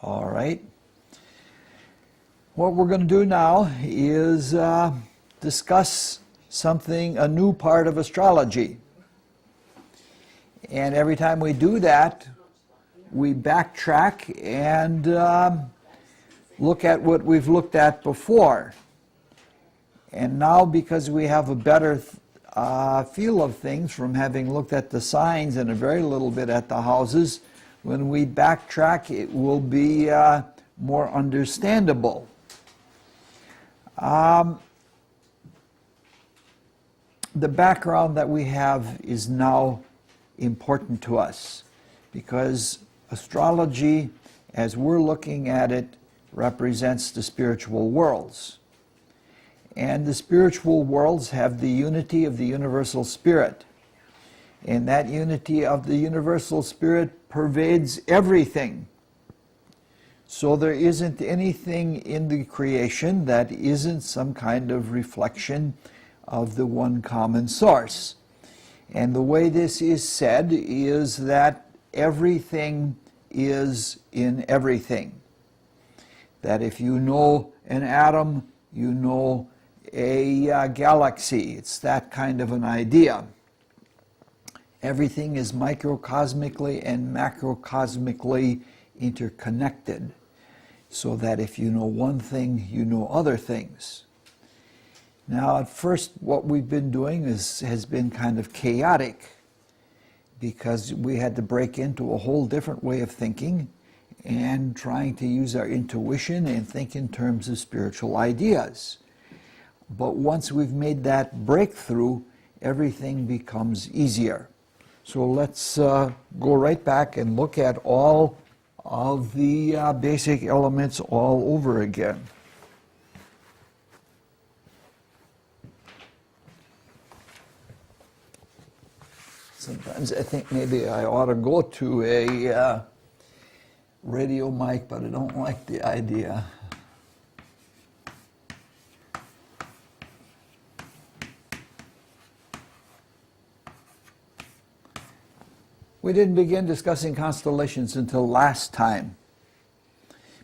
All right. What we're going to do now is discuss a new part of astrology. And every time we do that, we backtrack and look at what we've looked at before. And now, because we have a better feel of things from having looked at the signs and a very little bit at the houses, when we backtrack, it will be more understandable. The background that we have is now important to us because astrology, as we're looking at it, represents the spiritual worlds. And the spiritual worlds have the unity of the universal spirit. And that unity of the universal spirit pervades everything. So there isn't anything in the creation that isn't some kind of reflection of the one common source. And the way this is said is that everything is in everything. That if you know an atom, you know a galaxy. It's that kind of an idea. Everything is microcosmically and macrocosmically interconnected, so that if you know one thing, you know other things. Now, at first, what we've been doing has been kind of chaotic, because we had to break into a whole different way of thinking and trying to use our intuition and think in terms of spiritual ideas. But once we've made that breakthrough, everything becomes easier. So let's go right back and look at all of the basic elements all over again. Sometimes I think maybe I ought to go to a radio mic, but I don't like the idea. We didn't begin discussing constellations until last time.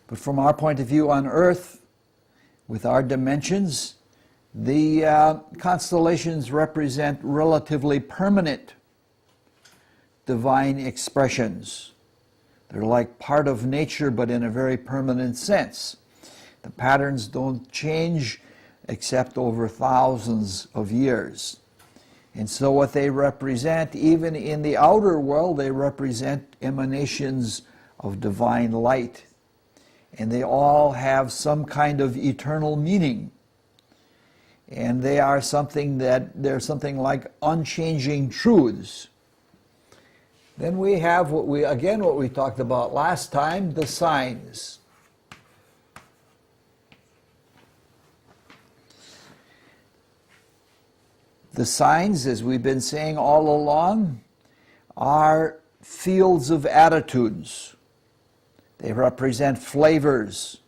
But from our point of view on Earth, with our dimensions, the constellations represent relatively permanent divine expressions. They're like part of nature, but in a very permanent sense. The patterns don't change except over thousands of years. And so what they represent, even in the outer world, they represent emanations of divine light. And they all have some kind of eternal meaning. And they are they're something like unchanging truths. Then we have what we talked about last time, the signs. The signs, as we've been saying all along, are fields of attitudes. They represent flavors.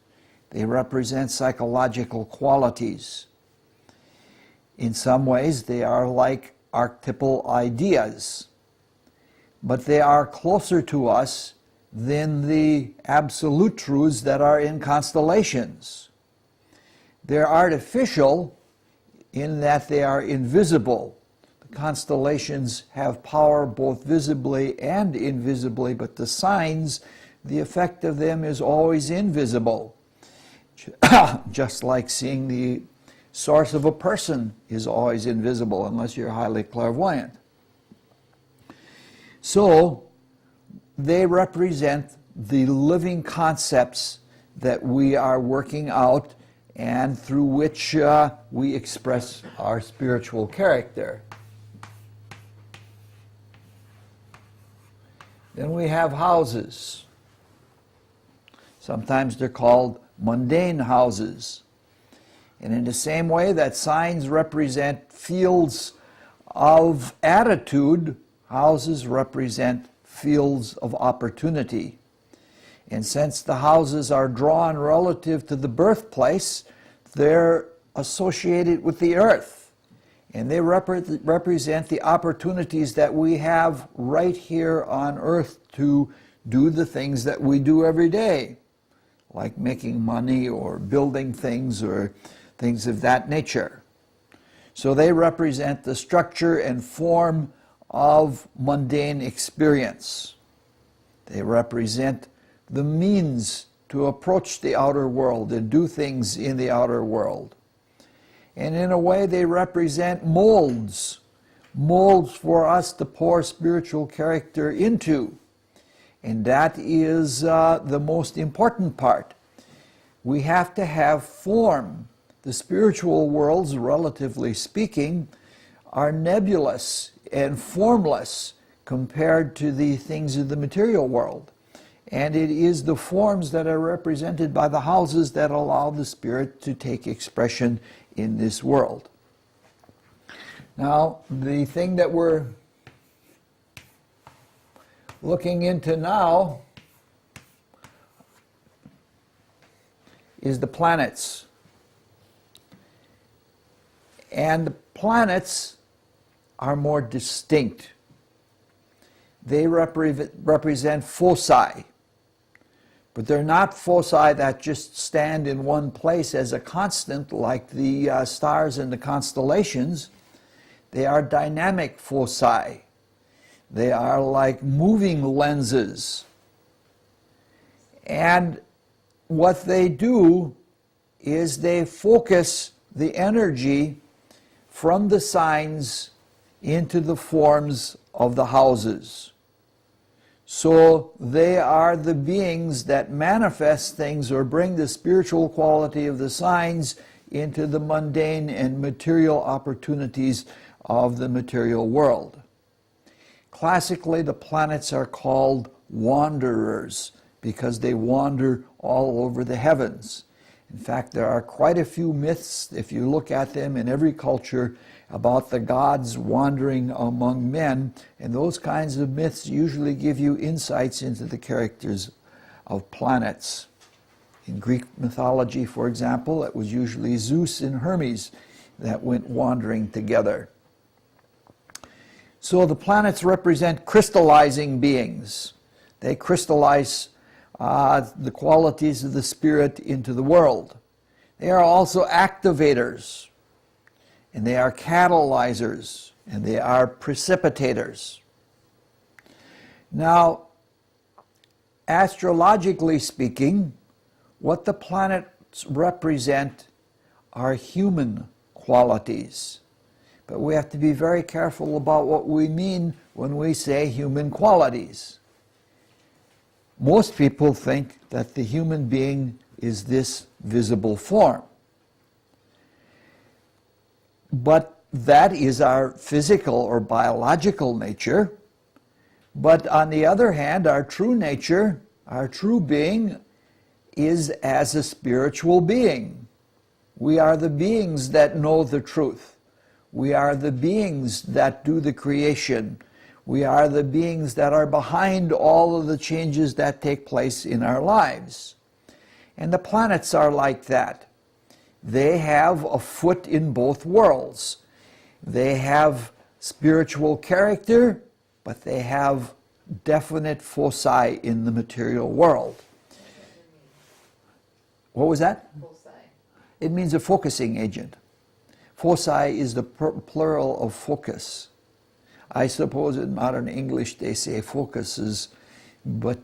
They represent psychological qualities. In some ways, they are like archetypal ideas, but they are closer to us than the absolute truths that are in constellations. They're artificial in that they are invisible. The constellations have power both visibly and invisibly, but the signs, the effect of them is always invisible. Just like seeing the source of a person is always invisible unless you're highly clairvoyant. So they represent the living concepts that we are working out and through which we express our spiritual character. Then we have houses. Sometimes they're called mundane houses. And in the same way that signs represent fields of attitude, houses represent fields of opportunity. And since the houses are drawn relative to the birthplace, they're associated with the earth. And they represent the opportunities that we have right here on earth to do the things that we do every day. like making money or building things or things of that nature. So they represent the structure and form of mundane experience. They represent the means to approach the outer world and do things in the outer world. And in a way they represent molds for us to pour spiritual character into. And that is the most important part. We have to have form. The spiritual worlds, relatively speaking, are nebulous and formless compared to the things of the material world. And it is the forms that are represented by the houses that allow the spirit to take expression in this world. Now, the thing that we're looking into now is the planets. And the planets are more distinct. They represent foci, but they're not foci that just stand in one place as a constant like the stars and the constellations. They are dynamic foci. They are like moving lenses. And what they do is they focus the energy from the signs into the forms of the houses. So they are the beings that manifest things or bring the spiritual quality of the signs into the mundane and material opportunities of the material world. Classically, the planets are called wanderers because they wander all over the heavens. In fact, there are quite a few myths, if you look at them in every culture, about the gods wandering among men, and those kinds of myths usually give you insights into the characters of planets. In Greek mythology, for example, it was usually Zeus and Hermes that went wandering together. So the planets represent crystallizing beings. They crystallize the qualities of the spirit into the world. They are also activators, and they are catalyzers, and they are precipitators. Now, astrologically speaking, what the planets represent are human qualities. But we have to be very careful about what we mean when we say human qualities. Most people think that the human being is this visible form. But that is our physical or biological nature. But on the other hand, our true nature, our true being, is as a spiritual being. We are the beings that know the truth. We are the beings that do the creation. We are the beings that are behind all of the changes that take place in our lives. And the planets are like that. They have a foot in both worlds. They have spiritual character, but they have definite foci in the material world. What was that? Foci. It means a focusing agent. Foci is the plural of focus. I suppose in modern English they say focuses, but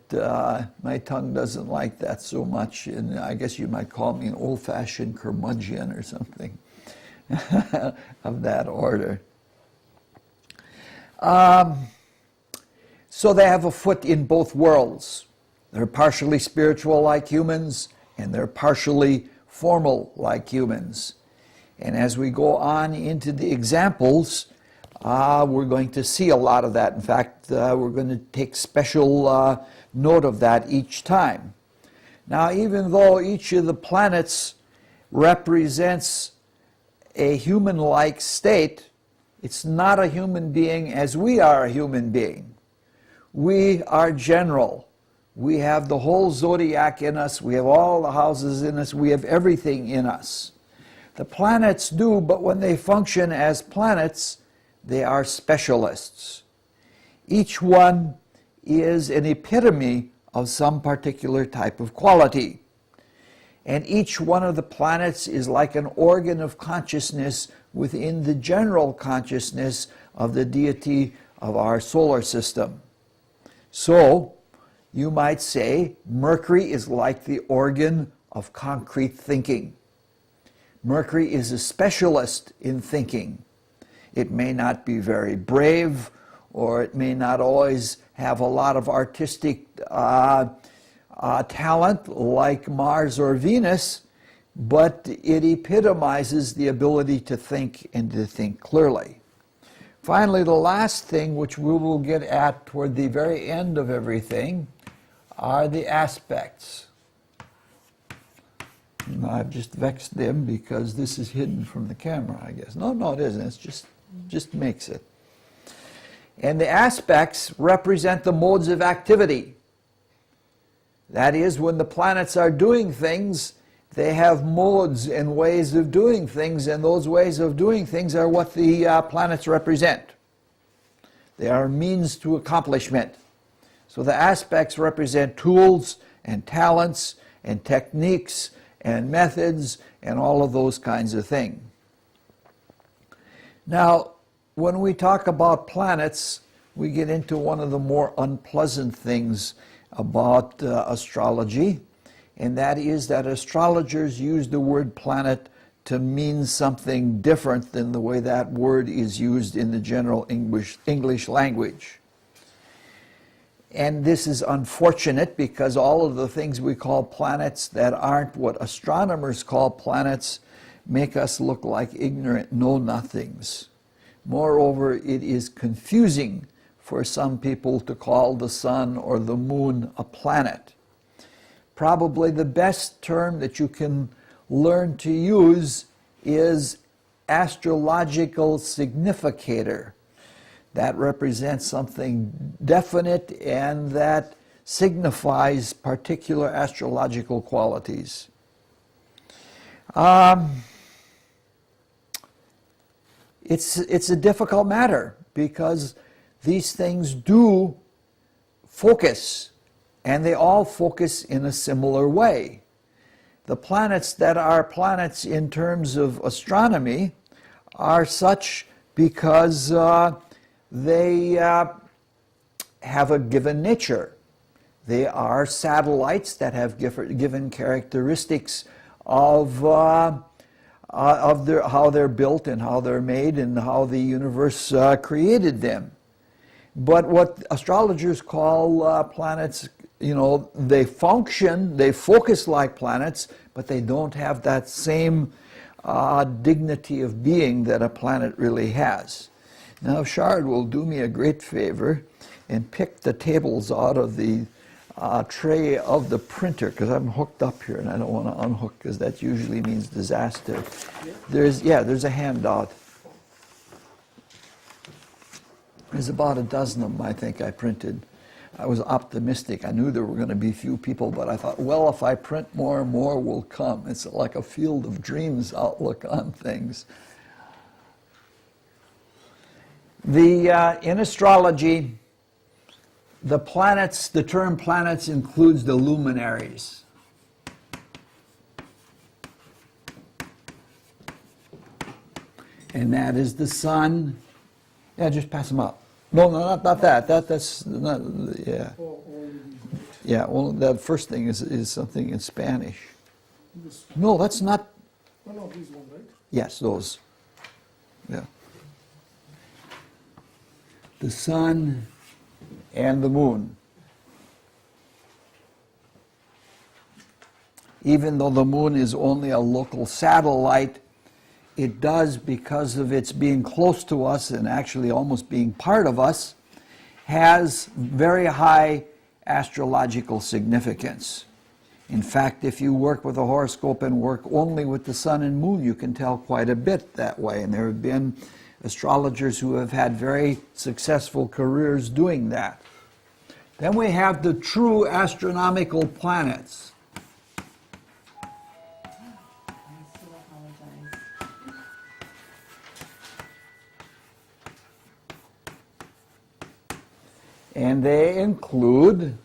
my tongue doesn't like that so much, and I guess you might call me an old-fashioned curmudgeon or something of that order. So they have a foot in both worlds. They're partially spiritual like humans, and they're partially formal like humans. And as we go on into the examples, we're going to see a lot of that. In fact, we're going to take special note of that each time. Now, even though each of the planets represents a human-like state, it's not a human being as we are a human being. We are general. We have the whole zodiac in us. We have all the houses in us. We have everything in us. The planets do, but when they function as planets, they are specialists. Each one is an epitome of some particular type of quality. And each one of the planets is like an organ of consciousness within the general consciousness of the deity of our solar system. So, you might say Mercury is like the organ of concrete thinking. Mercury is a specialist in thinking. It may not be very brave, or it may not always have a lot of artistic talent like Mars or Venus, but it epitomizes the ability to think and to think clearly. Finally, the last thing, which we will get at toward the very end of everything, are the aspects. I've just vexed them because this is hidden from the camera, I guess. No, it isn't. It's just makes it. And the aspects represent the modes of activity. That is, when the planets are doing things, they have modes and ways of doing things, and those ways of doing things are what the planets represent. They are means to accomplishment. So the aspects represent tools and talents and techniques and methods and all of those kinds of things. Now, when we talk about planets, we get into one of the more unpleasant things about astrology, and that is that astrologers use the word planet to mean something different than the way that word is used in the general English language. And this is unfortunate because all of the things we call planets that aren't what astronomers call planets make us look like ignorant know-nothings. Moreover, it is confusing for some people to call the sun or the moon a planet. Probably the best term that you can learn to use is astrological significator. That represents something definite and that signifies particular astrological qualities. It's a difficult matter because these things do focus, and they all focus in a similar way. The planets that are planets in terms of astronomy are such because they have a given nature. They are satellites that have given characteristics of how they're built and how they're made and how the universe created them. But what astrologers call planets, they function, they focus like planets, but they don't have that same dignity of being that a planet really has. Now, Shard will do me a great favor and pick the tables out of the tray of the printer, because I'm hooked up here and I don't want to unhook because that usually means disaster. There's a handout. There's about a dozen of them, I think, I printed. I was optimistic. I knew there were going to be few people, but I thought, well, if I print more, more will come. It's like a field of dreams outlook on things. In astrology, the term planets includes the luminaries. And that is the sun. Yeah, just pass them out. No, not that. That's not, yeah. Yeah, well, the first thing is something in Spanish. No, that's not. No, these ones, right? Yes, those. Yeah. The sun and the moon. Even though the moon is only a local satellite, it does, because of its being close to us and actually almost being part of us, has very high astrological significance. In fact, if you work with a horoscope and work only with the sun and moon, you can tell quite a bit that way. And there have been astrologers who have had very successful careers doing that. Then we have the true astronomical planets. And they include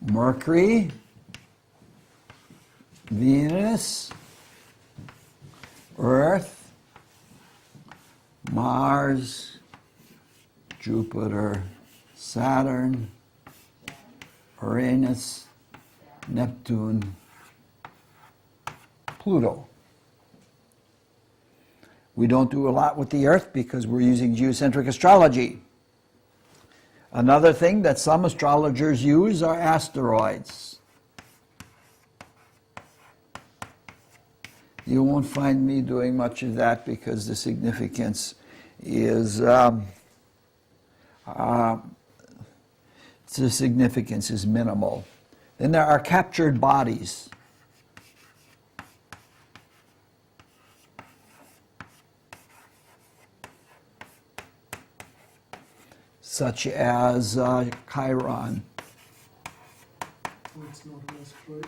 Mercury, Venus, Earth, Mars, Jupiter, Saturn, Uranus, Neptune, Pluto. We don't do a lot with the Earth because we're using geocentric astrology. Another thing that some astrologers use are asteroids. You won't find me doing much of that because the significance is minimal. Then there are captured bodies. Such as Chiron. Oh, it's not an asteroid,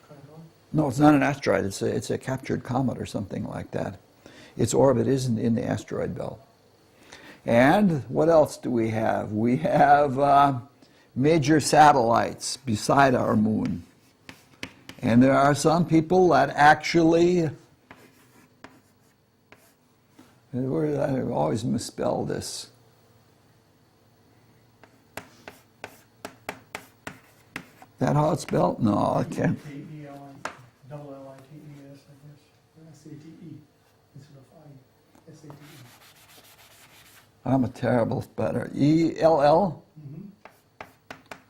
Chiron? No, it's not an asteroid. It's a captured comet or something like that. Its orbit isn't in the asteroid belt. And what else do we have? We have major satellites beside our moon. And there are some people that actually, I always misspell this. That how it's spelled? No, I can't. L-I-T-E-S, I guess. S-A-T-E instead of I. S-A-T-E. I'm a terrible speller. E-L-L?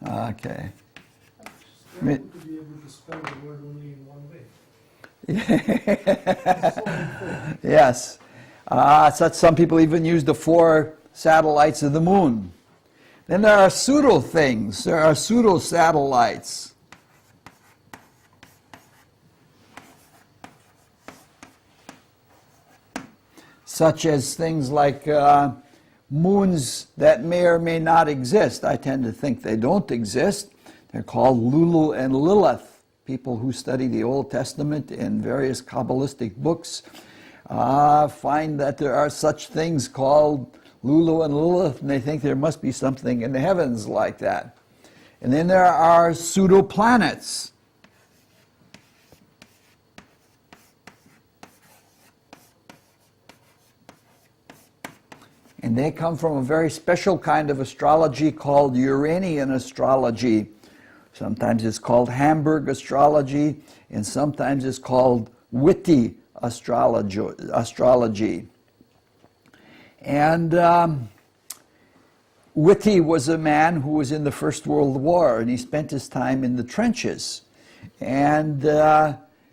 Mm-hmm. Okay. It's terrible to be able to spell the word only in one way. Yes. Such some people even use the 4 satellites of the moon. Then there are pseudo things. There are pseudo satellites. Such as things like moons that may or may not exist. I tend to think they don't exist. They're called Lulu and Lilith. People who study the Old Testament in various Kabbalistic books find that there are such things called Lulu and Lilith, and they think there must be something in the heavens like that. And then there are pseudo-planets. And they come from a very special kind of astrology called Uranian astrology. Sometimes it's called Hamburg astrology, and sometimes it's called witty astrology. And Whitty was a man who was in the First World War, and he spent his time in the trenches. And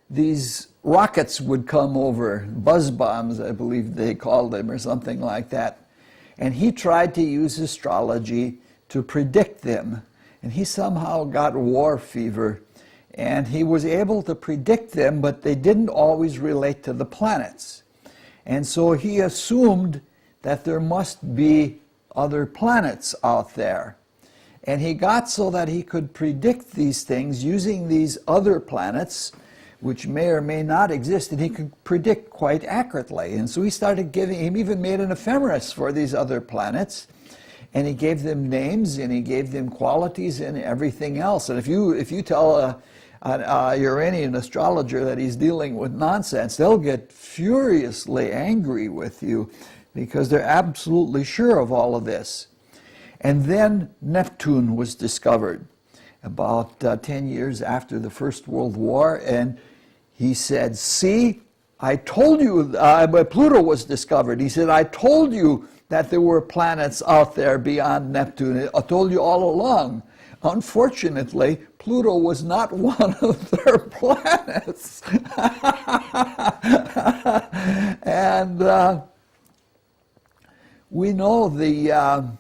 these rockets would come over, buzz bombs, I believe they called them, or something like that. And he tried to use astrology to predict them. And he somehow got war fever, and he was able to predict them, but they didn't always relate to the planets. And so he assumed that there must be other planets out there. And he got so that he could predict these things using these other planets, which may or may not exist, and he could predict quite accurately. And so he started giving, he even made an ephemeris for these other planets, and he gave them names, and he gave them qualities and everything else. And if you tell a Uranian astrologer that he's dealing with nonsense, they'll get furiously angry with you because they're absolutely sure of all of this. And then Neptune was discovered about 10 years after the First World War, and he said, see, I told you, but Pluto was discovered. He said, I told you that there were planets out there beyond Neptune. I told you all along. Unfortunately, Pluto was not one of their planets. And we know the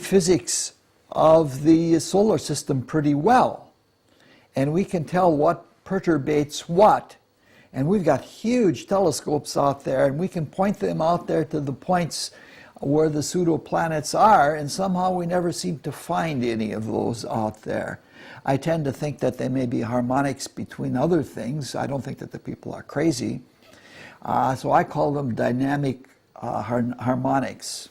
physics of the solar system pretty well, and we can tell what perturbates what. And we've got huge telescopes out there, and we can point them out there to the points where the pseudo-planets are, and somehow we never seem to find any of those out there. I tend to think that they may be harmonics between other things. I don't think that the people are crazy. So I call them dynamic harmonics.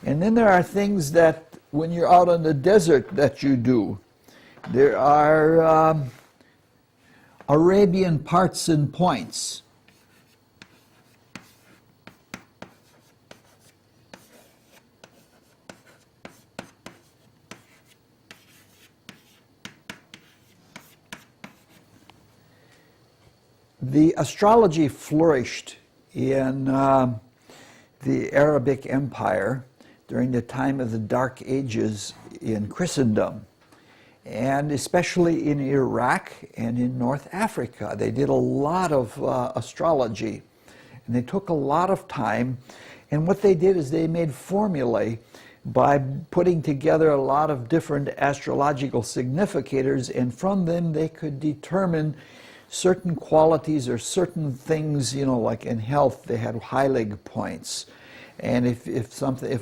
And then there are things that when you're out on the desert that you do. There are Arabian parts and points. The astrology flourished in the Arabic Empire during the time of the Dark Ages in Christendom, and especially in Iraq and in North Africa. They did a lot of astrology, and they took a lot of time, and what they did is they made formulae by putting together a lot of different astrological significators, and from them they could determine certain qualities or certain things, you know, like in health they had Heilig points. And if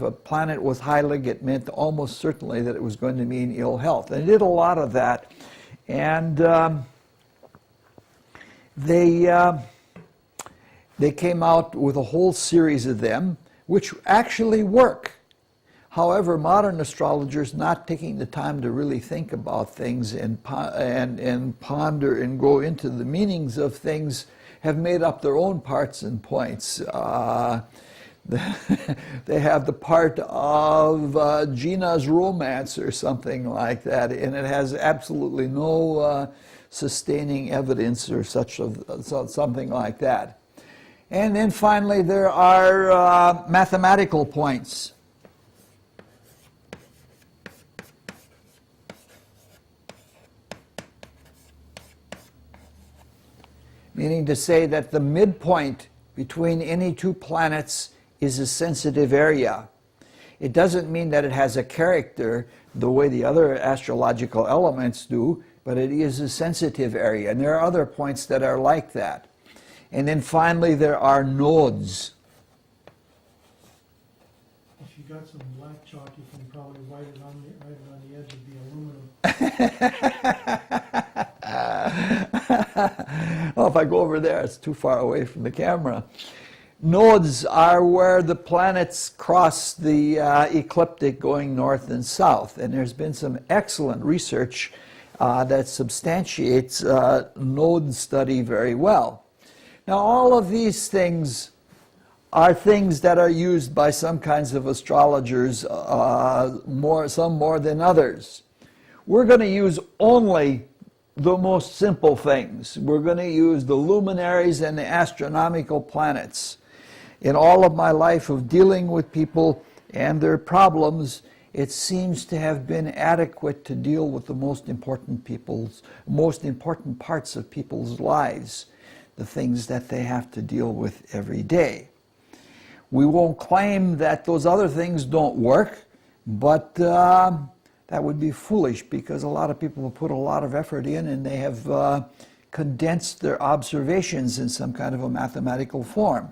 a planet was Heilig, it meant almost certainly that it was going to mean ill health. And they did a lot of that. And they came out with a whole series of them, which actually work. However, modern astrologers, not taking the time to really think about things and ponder and go into the meanings of things, have made up their own parts and points. They have the part of Gina's romance or something like that, and it has absolutely no sustaining evidence or something like that. And then finally there are mathematical points. Meaning to say that the midpoint between any two planets is a sensitive area. It doesn't mean that it has a character the way the other astrological elements do, but it is a sensitive area. And there are other points that are like that. And then finally there are nodes. If you got some black chalk, you can probably write it on the edge of the aluminum. Well, if I go over there, it's too far away from the camera. Nodes are where the planets cross the ecliptic going north and south. And there's been some excellent research that substantiates node study very well. Now, all of these things are things that are used by some kinds of astrologers, some more than others. We're going to use only the most simple things. We're going to use the luminaries and the astronomical planets. In all of my life of dealing with people and their problems, it seems to have been adequate to deal with the most important parts of people's lives, the things that they have to deal with every day. We won't claim that those other things don't work, but that would be foolish, because a lot of people have put a lot of effort in and they have condensed their observations in some kind of a mathematical form.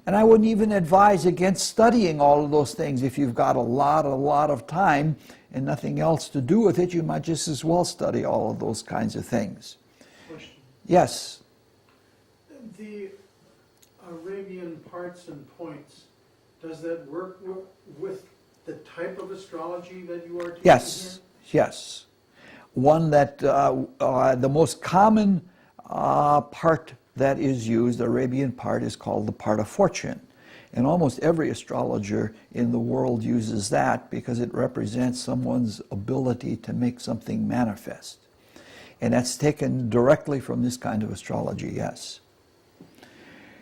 And I wouldn't even advise against studying all of those things. If you've got a lot of time and nothing else to do with it, you might just as well study all of those kinds of things. Question. Yes? The Arabian parts and points, does that work with the type of astrology that you are teaching Yes, here? yes. One that, the most common part that is used, the Arabian part, is called the part of fortune. And almost every astrologer in the world uses that because it represents someone's ability to make something manifest. And that's taken directly from this kind of astrology, yes.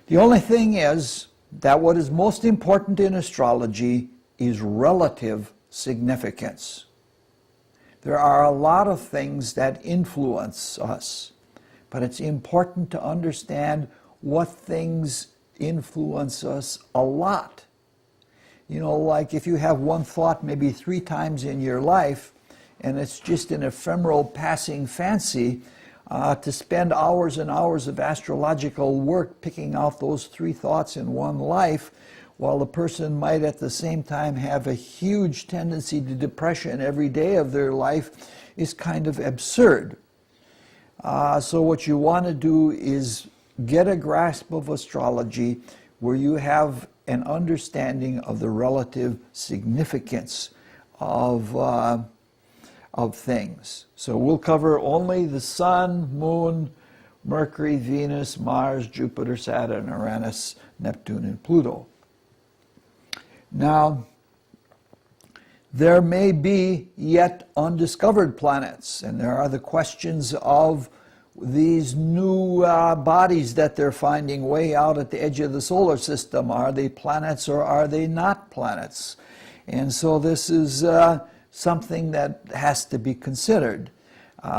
The only thing is that what is most important in astrology is relative significance. There are a lot of things that influence us, but it's important to understand what things influence us a lot. You know, like if you have one thought maybe 3 times in your life, and it's just an ephemeral passing fancy, to spend hours and hours of astrological work picking out those 3 thoughts in one life, while the person might at the same time have a huge tendency to depression every day of their life, is kind of absurd. So what you want to do is get a grasp of astrology where you have an understanding of the relative significance of things. So we'll cover only the sun, moon, Mercury, Venus, Mars, Jupiter, Saturn, Uranus, Neptune, and Pluto. Now, there may be yet undiscovered planets, and there are the questions of these new bodies that they're finding way out at the edge of the solar system. Are they planets or are they not planets? And so this is something that has to be considered.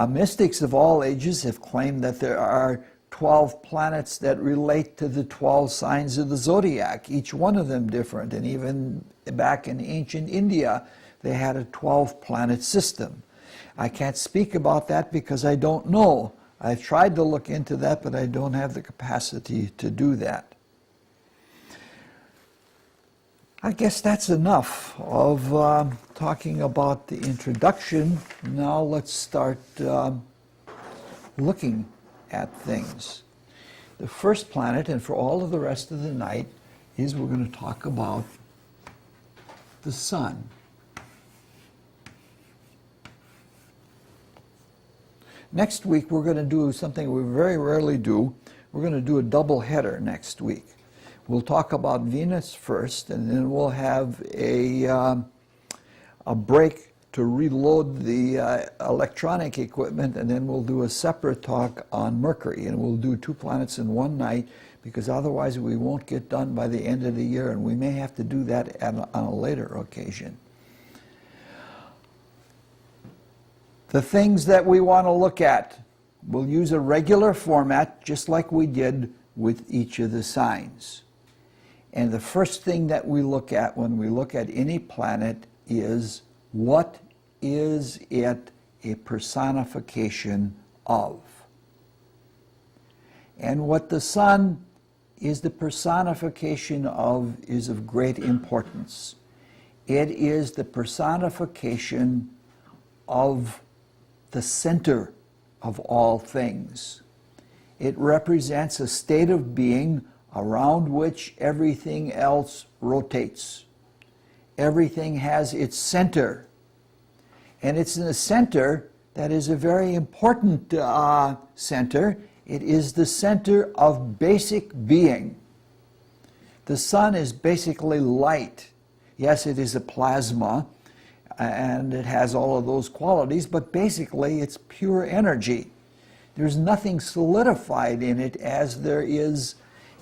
Mystics of all ages have claimed that there are 12 planets that relate to the 12 signs of the zodiac, each one of them different. And even back in ancient India, they had a 12-planet system. I can't speak about that because I don't know. I've tried to look into that, but I don't have the capacity to do that. I guess that's enough of talking about the introduction. Now let's start looking at things. The first planet, and for all of the rest of the night, is we're going to talk about the sun. Next week, we're going to do something we very rarely do. We're going to do a double header next week. We'll talk about Venus first, and then we'll have a break to reload the electronic equipment, and then we'll do a separate talk on Mercury. And we'll do 2 planets in one night, because otherwise we won't get done by the end of the year, and we may have to do that on a later occasion. The things that we want to look at, we'll use a regular format just like we did with each of the signs. And the first thing that we look at when we look at any planet is, what is it a personification of? And what the sun is the personification of is of great importance. It is the personification of the center of all things. It represents a state of being around which everything else rotates. Everything has its center. And it's in the center that is a very important center. It is the center of basic being. The sun is basically light. Yes, it is a plasma, and it has all of those qualities, but basically it's pure energy. There's nothing solidified in it as there is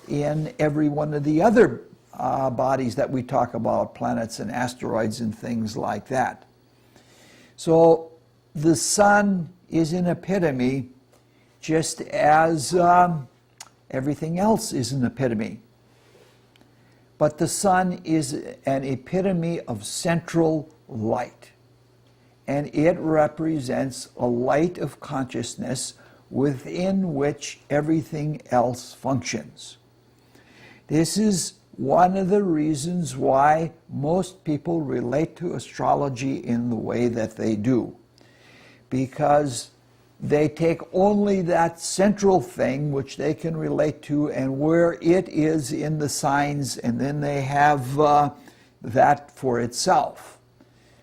in every one of the other bodies that we talk about, planets and asteroids and things like that. So the sun is an epitome, just as everything else is an epitome. But the sun is an epitome of central light, and it represents a light of consciousness within which everything else functions. This is one of the reasons why most people relate to astrology in the way that they do, because they take only that central thing which they can relate to and where it is in the signs, and then they have that for itself.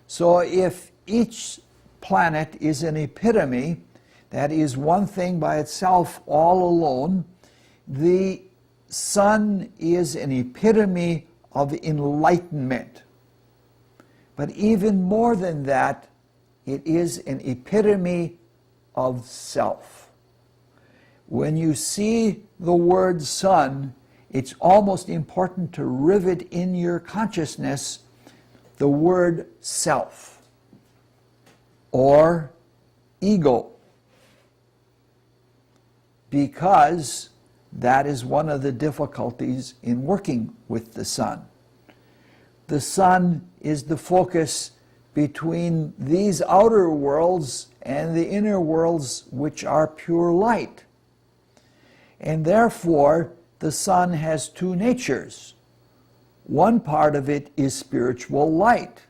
So if each planet is an epitome, that is one thing by itself all alone, the sun is an epitome of enlightenment. But even more than that, it is an epitome of self. When you see the word sun, it's almost important to rivet in your consciousness the word self or ego, because that is one of the difficulties in working with the sun. The sun is the focus between these outer worlds and the inner worlds, which are pure light. And therefore, the sun has 2 natures. One part of it is spiritual light,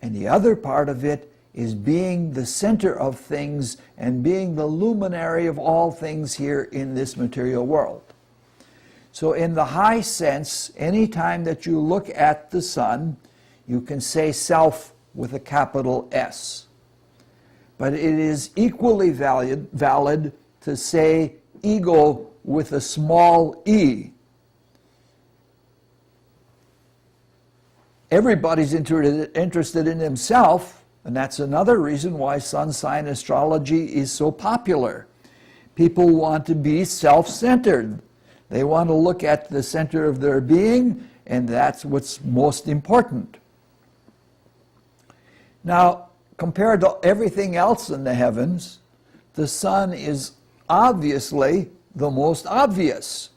and the other part of it is being the center of things and being the luminary of all things here in this material world. So in the high sense, any time that you look at the sun, you can say self with a capital S. But it is equally valid to say ego with a small e. Everybody's interested in himself, and that's another reason why sun sign astrology is so popular. People want to be self-centered. They want to look at the center of their being, and that's what's most important. Now, compared to everything else in the heavens, the sun is obviously the most obvious.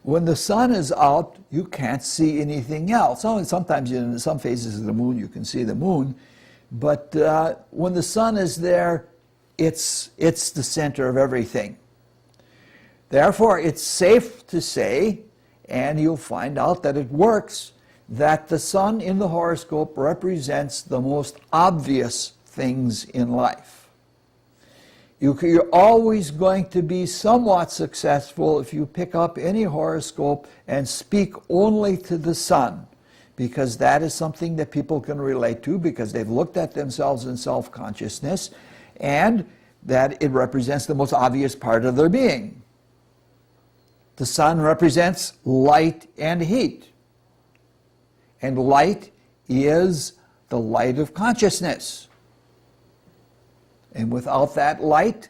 When the sun is out, you can't see anything else. Sometimes in some phases of the moon you can see the moon, but when the sun is there, it's the center of everything. Therefore, it's safe to say, and you'll find out that it works, that the sun in the horoscope represents the most obvious things in life. You're always going to be somewhat successful if you pick up any horoscope and speak only to the sun, because that is something that people can relate to because they've looked at themselves in self-consciousness, and that it represents the most obvious part of their being. The sun represents light and heat. And light is the light of consciousness. And without that light,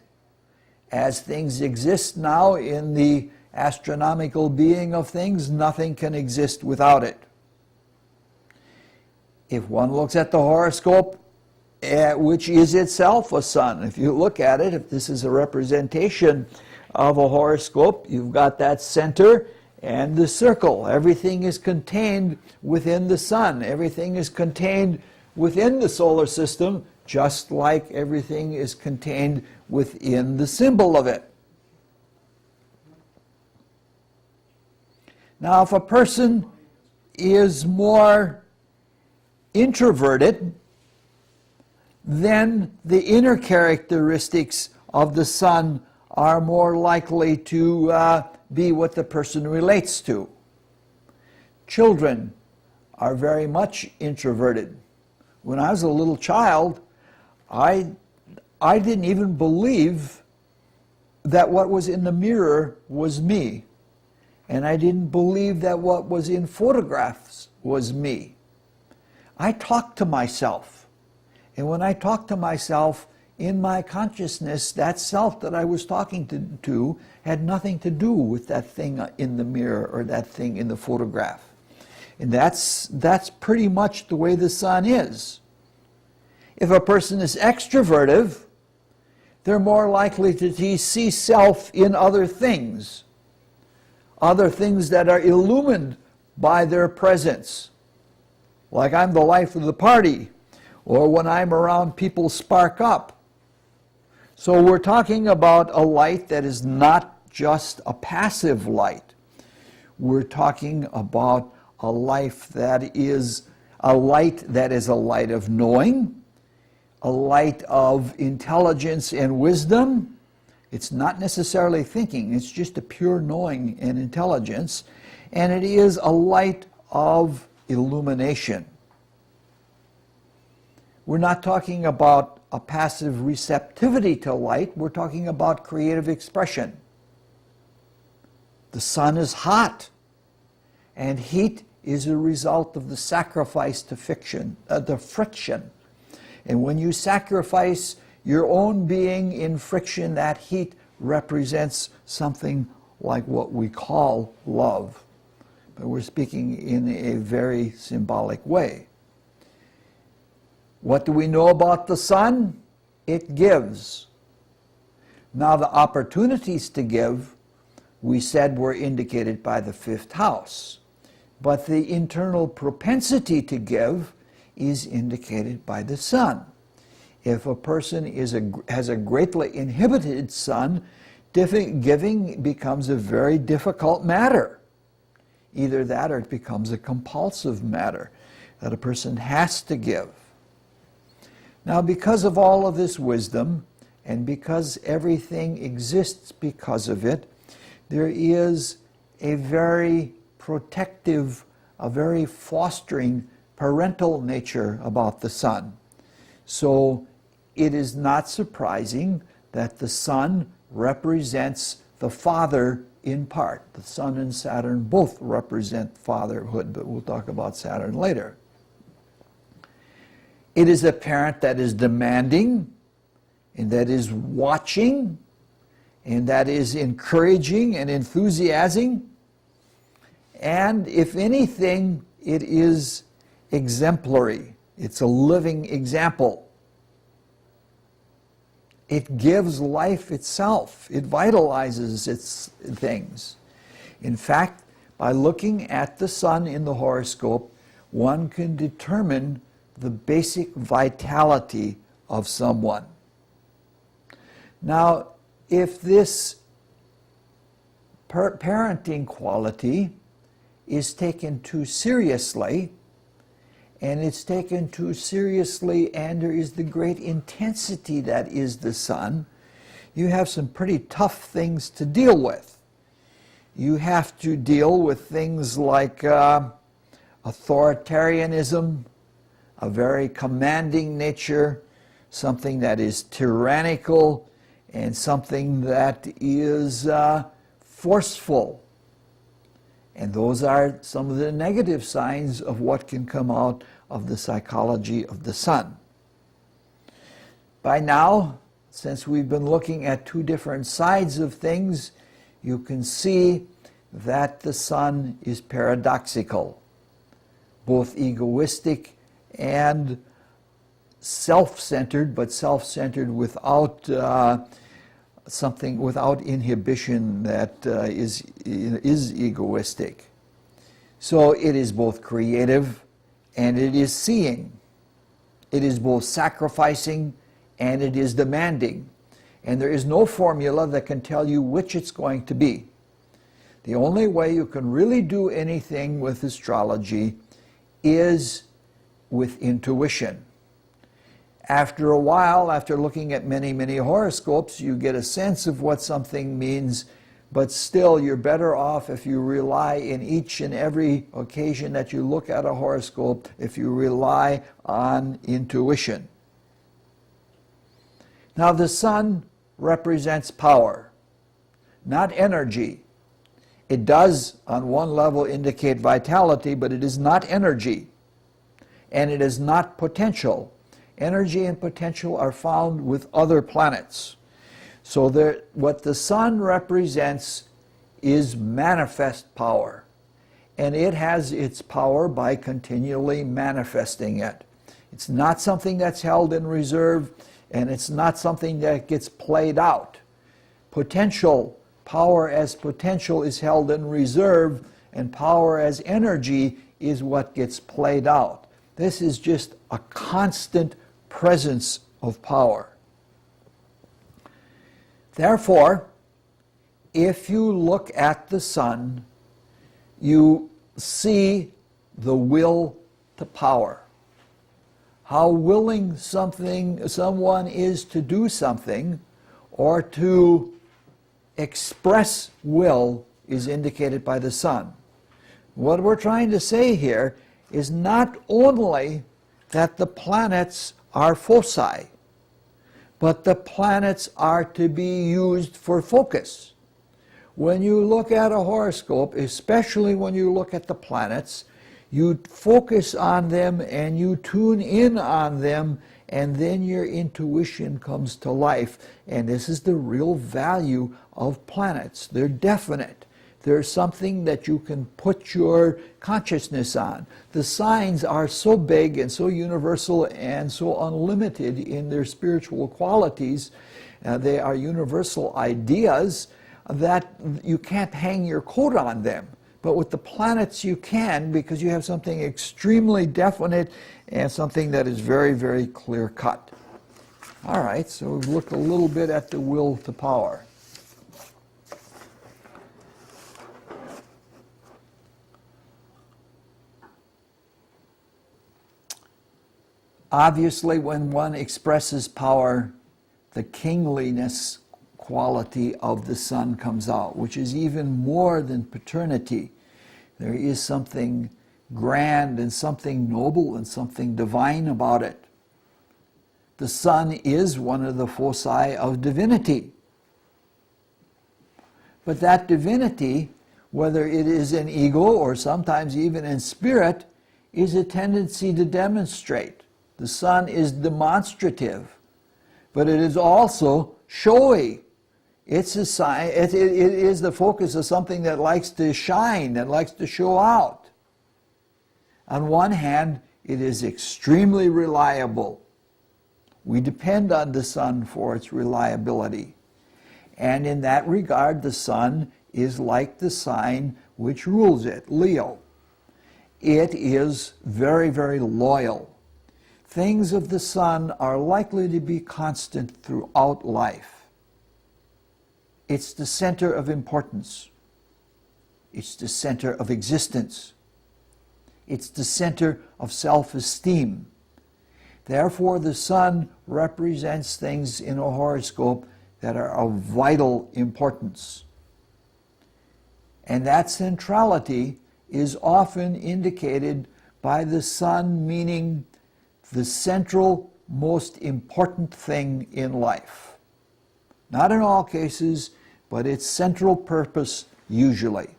as things exist now in the astronomical being of things, nothing can exist without it. If one looks at the horoscope, which is itself a sun, if you look at it, if this is a representation of a horoscope, you've got that center and the circle. Everything is contained within the sun. Everything is contained within the solar system, just like everything is contained within the symbol of it. Now, if a person is more introverted, then the inner characteristics of the sun are more likely to be what the person relates to. Children are very much introverted. When I was a little child, I didn't even believe that what was in the mirror was me. And I didn't believe that what was in photographs was me. I talked to myself. And when I talked to myself, in my consciousness, that self that I was talking to had nothing to do with that thing in the mirror or that thing in the photograph. And that's pretty much the way the sun is. If a person is extroverted, they're more likely to see self in other things that are illumined by their presence. Like I'm the life of the party, or when I'm around, people spark up. So we're talking about a light that is not just a passive light. We're talking about a life that is a light of knowing, a light of intelligence and wisdom. It's not necessarily thinking, it's just a pure knowing and intelligence. And it is a light of illumination. We're not talking about a passive receptivity to light, we're talking about creative expression. The sun is hot, and heat is a result of the sacrifice to the friction. And when you sacrifice your own being in friction, that heat represents something like what we call love. But we're speaking in a very symbolic way. What do we know about the sun? It gives. Now the opportunities to give, we said, were indicated by the fifth house. But the internal propensity to give is indicated by the sun. If a person has a greatly inhibited sun, giving becomes a very difficult matter. Either that or it becomes a compulsive matter, that a person has to give. Now, because of all of this wisdom, and because everything exists because of it, there is a very protective, a very fostering parental nature about the sun. So it is not surprising that the sun represents the father in part. The sun and Saturn both represent fatherhood, but we'll talk about Saturn later. It is a parent that is demanding, and that is watching, and that is encouraging and enthusiasing. And if anything, it is exemplary. It's a living example. It gives life itself. It vitalizes its things. In fact, by looking at the sun in the horoscope, one can determine the basic vitality of someone. Now, if this parenting quality is taken too seriously, and it's taken too seriously, and there is the great intensity that is the sun, you have some pretty tough things to deal with. You have to deal with things like authoritarianism, a very commanding nature, something that is tyrannical, and something that is forceful. And those are some of the negative signs of what can come out of the psychology of the sun. By now, since we've been looking at two different sides of things, you can see that the sun is paradoxical, both egoistic and self-centered, but self-centered without without inhibition that is egoistic. So it is both creative and it is seeing. It is both sacrificing and it is demanding. And there is no formula that can tell you which it's going to be. The only way you can really do anything with astrology is with intuition. After a while, after looking at many, many horoscopes, you get a sense of what something means, but still you're better off if you rely in each and every occasion that you look at a horoscope, if you rely on intuition. Now the sun represents power, not energy. It does, on one level, indicate vitality, but it is not energy, and it is not potential. Energy and potential are found with other planets. So what the sun represents is manifest power. And it has its power by continually manifesting it. It's not something that's held in reserve, and it's not something that gets played out. Potential, power as potential is held in reserve, and power as energy is what gets played out. This is just a constant presence of power. Therefore, if you look at the sun, you see the will to power. How willing someone is to do something or to express will is indicated by the sun. What we're trying to say here is not only that the planets are foci, but the planets are to be used for focus. When you look at a horoscope, especially when you look at the planets, you focus on them and you tune in on them, and then your intuition comes to life. And this is the real value of planets. They're definite. They're something that you can put your consciousness on. The signs are so big and so universal and so unlimited in their spiritual qualities. They are universal ideas that you can't hang your coat on them. But with the planets you can, because you have something extremely definite and something that is very, very clear cut. All right, so we've looked a little bit at the will to power. Obviously, when one expresses power, the kingliness quality of the sun comes out, which is even more than paternity. There is something grand and something noble and something divine about it. the sun is one of the foci of divinity. But that divinity, whether it is in ego or sometimes even in spirit, is a tendency to demonstrate. The sun is demonstrative, but it is also showy. It's a sign, it is the focus of something that likes to shine, that likes to show out. On one hand, it is extremely reliable. We depend on the sun for its reliability. And in that regard, the sun is like the sign which rules it, Leo. It is very, very loyal. Things of the sun are likely to be constant throughout life. It's the center of importance. It's the center of existence. It's the center of self-esteem. Therefore, the sun represents things in a horoscope that are of vital importance. And that centrality is often indicated by the sun meaning the central, most important thing in life. Not in all cases, but its central purpose usually.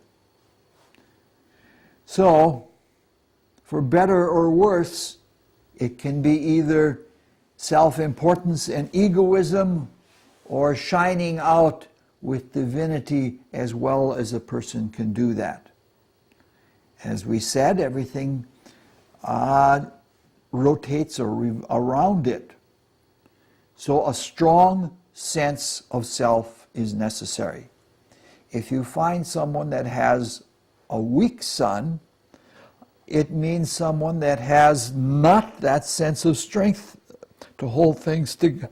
So, for better or worse, it can be either self-importance and egoism or shining out with divinity as well as a person can do that. As we said, everything rotates around it. So a strong sense of self is necessary. If you find someone that has a weak sun, it means someone that has not that sense of strength to hold things together.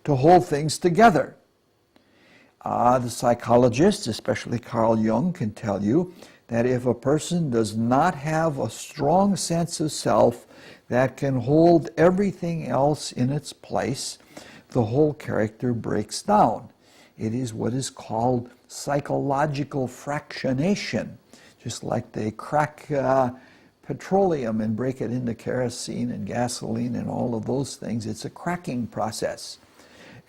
To hold things together. The psychologists, especially Carl Jung, can tell you that if a person does not have a strong sense of self that can hold everything else in its place, the whole character breaks down. It is what is called psychological fractionation, just like they crack petroleum and break it into kerosene and gasoline and all of those things. It's a cracking process.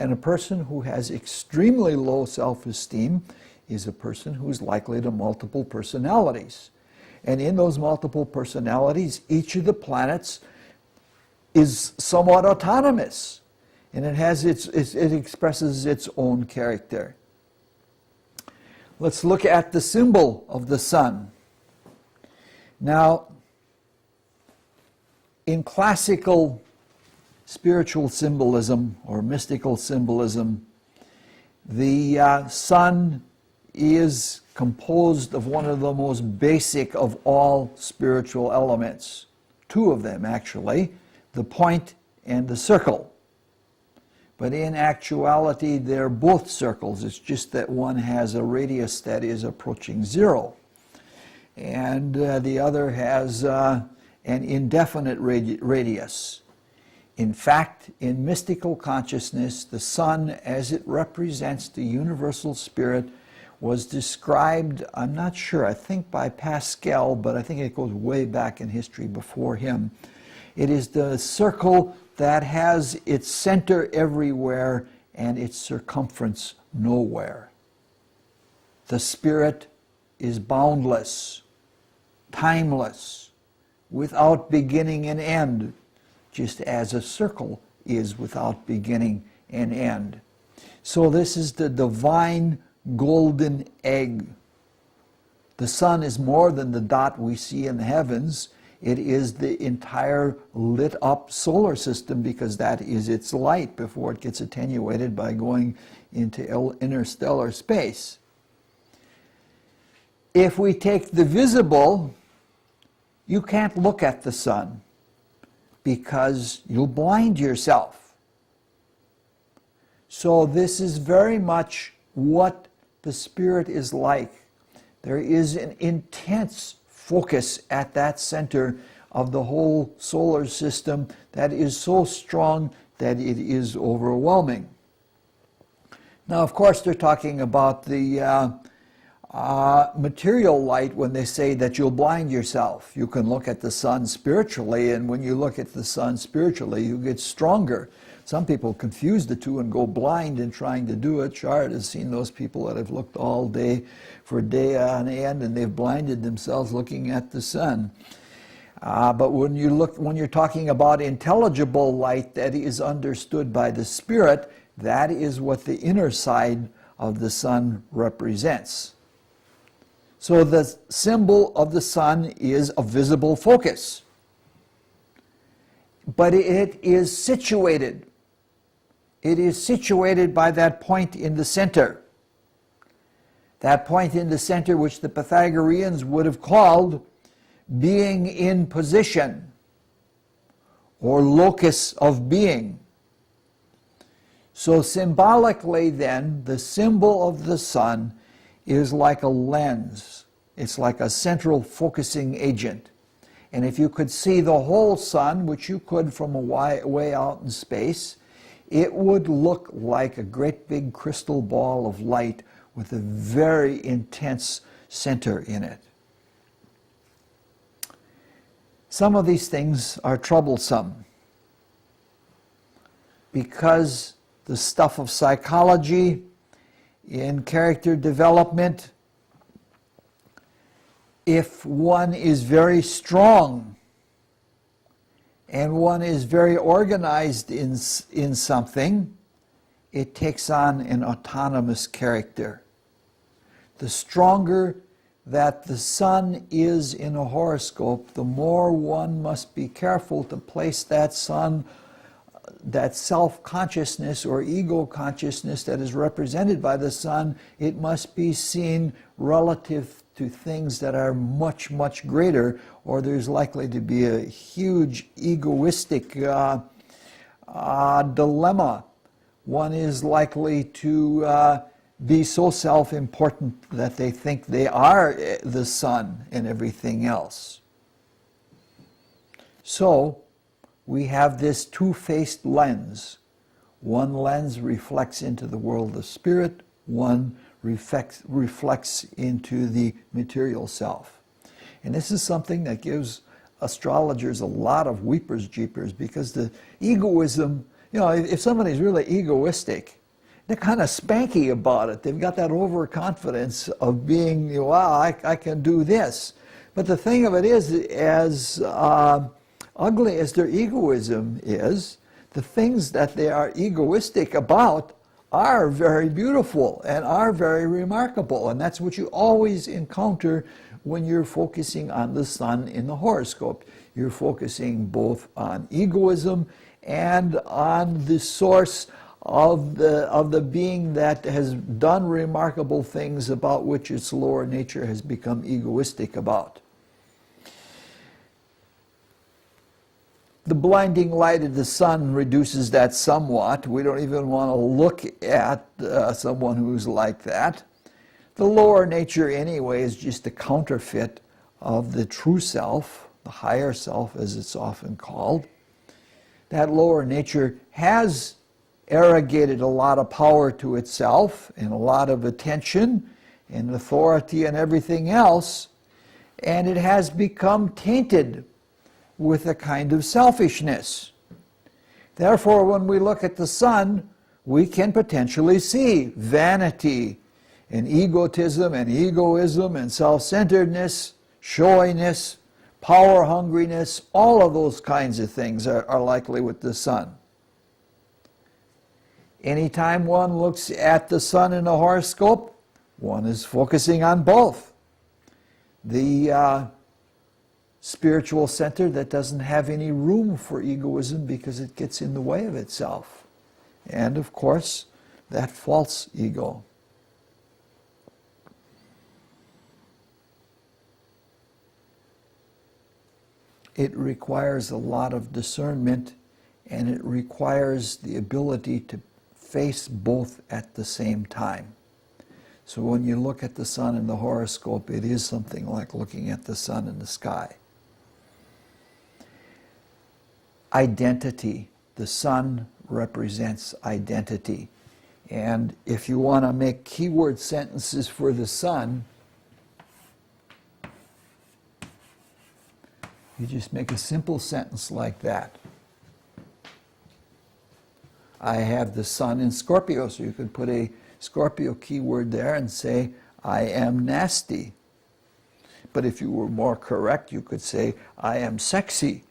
And a person who has extremely low self-esteem is a person who's likely to multiple personalities. And in those multiple personalities, each of the planets is somewhat autonomous. And it expresses its own character. Let's look at the symbol of the sun. Now, in classical spiritual symbolism or mystical symbolism, the sun is composed of one of the most basic of all spiritual elements. Two of them, actually, the point and the circle. But in actuality, they're both circles. It's just that one has a radius that is approaching zero, and the other has an indefinite radius. In fact, in mystical consciousness, the sun, as it represents the universal spirit, was described, I'm not sure, I think by Pascal, but I think it goes way back in history before him. It is the circle that has its center everywhere and its circumference nowhere. The spirit is boundless, timeless, without beginning and end, just as a circle is without beginning and end. So this is the divine golden egg. The sun is more than the dot we see in the heavens. It is the entire lit up solar system, because that is its light before it gets attenuated by going into interstellar space. If we take the visible, you can't look at the sun because you'll blind yourself. So this is very much what the spirit is like. There is an intense focus at that center of the whole solar system that is so strong that it is overwhelming. Now, of course, they're talking about the material light when they say that you'll blind yourself. You can look at the sun spiritually, and when you look at the sun spiritually, you get stronger. Some people confuse the two and go blind in trying to do it. Shard has seen those people that have looked all day for a day on end, and they've blinded themselves looking at the sun. But when you're talking about intelligible light that is understood by the spirit, that is what the inner side of the sun represents. So the symbol of the sun is a visible focus. But it is situated. It is situated by that point in the center. That point in the center which the Pythagoreans would have called being in position, or locus of being. So symbolically then, the symbol of the sun is like a lens. It's like a central focusing agent. And if you could see the whole sun, which you could from a way out in space, it would look like a great big crystal ball of light with a very intense center in it. Some of these things are troublesome because the stuff of psychology in character development, if one is very strong and one is very organized in something, it takes on an autonomous character. The stronger that the sun is in a horoscope, the more one must be careful to place that sun, that self-consciousness or ego consciousness that is represented by the sun, it must be seen relative to things that are much, much greater, or there's likely to be a huge egoistic dilemma. One is likely to be so self-important that they think they are the sun and everything else. So we have this two-faced lens. One lens reflects into the world of spirit, one reflects into the material self. And this is something that gives astrologers a lot of weepers jeepers, because the egoism, if somebody's really egoistic, they're kind of spanky about it. They've got that overconfidence of being, wow, I can do this. But the thing of it is, as ugly as their egoism is, the things that they are egoistic about are very beautiful and are very remarkable. And that's what you always encounter when you're focusing on the sun in the horoscope. You're focusing both on egoism and on the source of the being that has done remarkable things about which its lower nature has become egoistic about. The blinding light of the sun reduces that somewhat. We don't even want to look at someone who's like that. The lower nature anyway is just a counterfeit of the true self, the higher self as it's often called. That lower nature has arrogated a lot of power to itself and a lot of attention and authority and everything else, and it has become tainted with a kind of selfishness. Therefore, when we look at the sun, we can potentially see vanity and egotism and egoism and self-centeredness, showiness, power hungriness. All of those kinds of things are likely with the sun. Anytime one looks at the sun in a horoscope, one is focusing on both. The spiritual center that doesn't have any room for egoism because it gets in the way of itself. And of course, that false ego. It requires a lot of discernment, and it requires the ability to face both at the same time. So when you look at the sun in the horoscope, it is something like looking at the sun in the sky. Identity. The sun represents identity. And if you want to make keyword sentences for the sun, You just make a simple sentence like that. I have the sun in Scorpio, so you could put a Scorpio keyword there and say, I am nasty. But if you were more correct, you could say, I am sexy.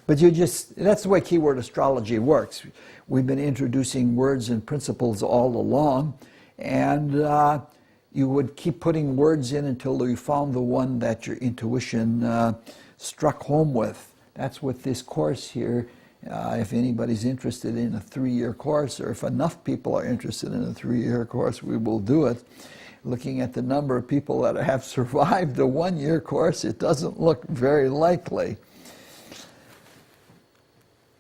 But you just, that's the way keyword astrology works. We've been introducing words and principles all along, and you would keep putting words in until you found the one that your intuition struck home with. That's what this course here, if anybody's interested in a 3-year course, or if enough people are interested in a 3-year course, we will do it. Looking at the number of people that have survived the 1-year course, it doesn't look very likely.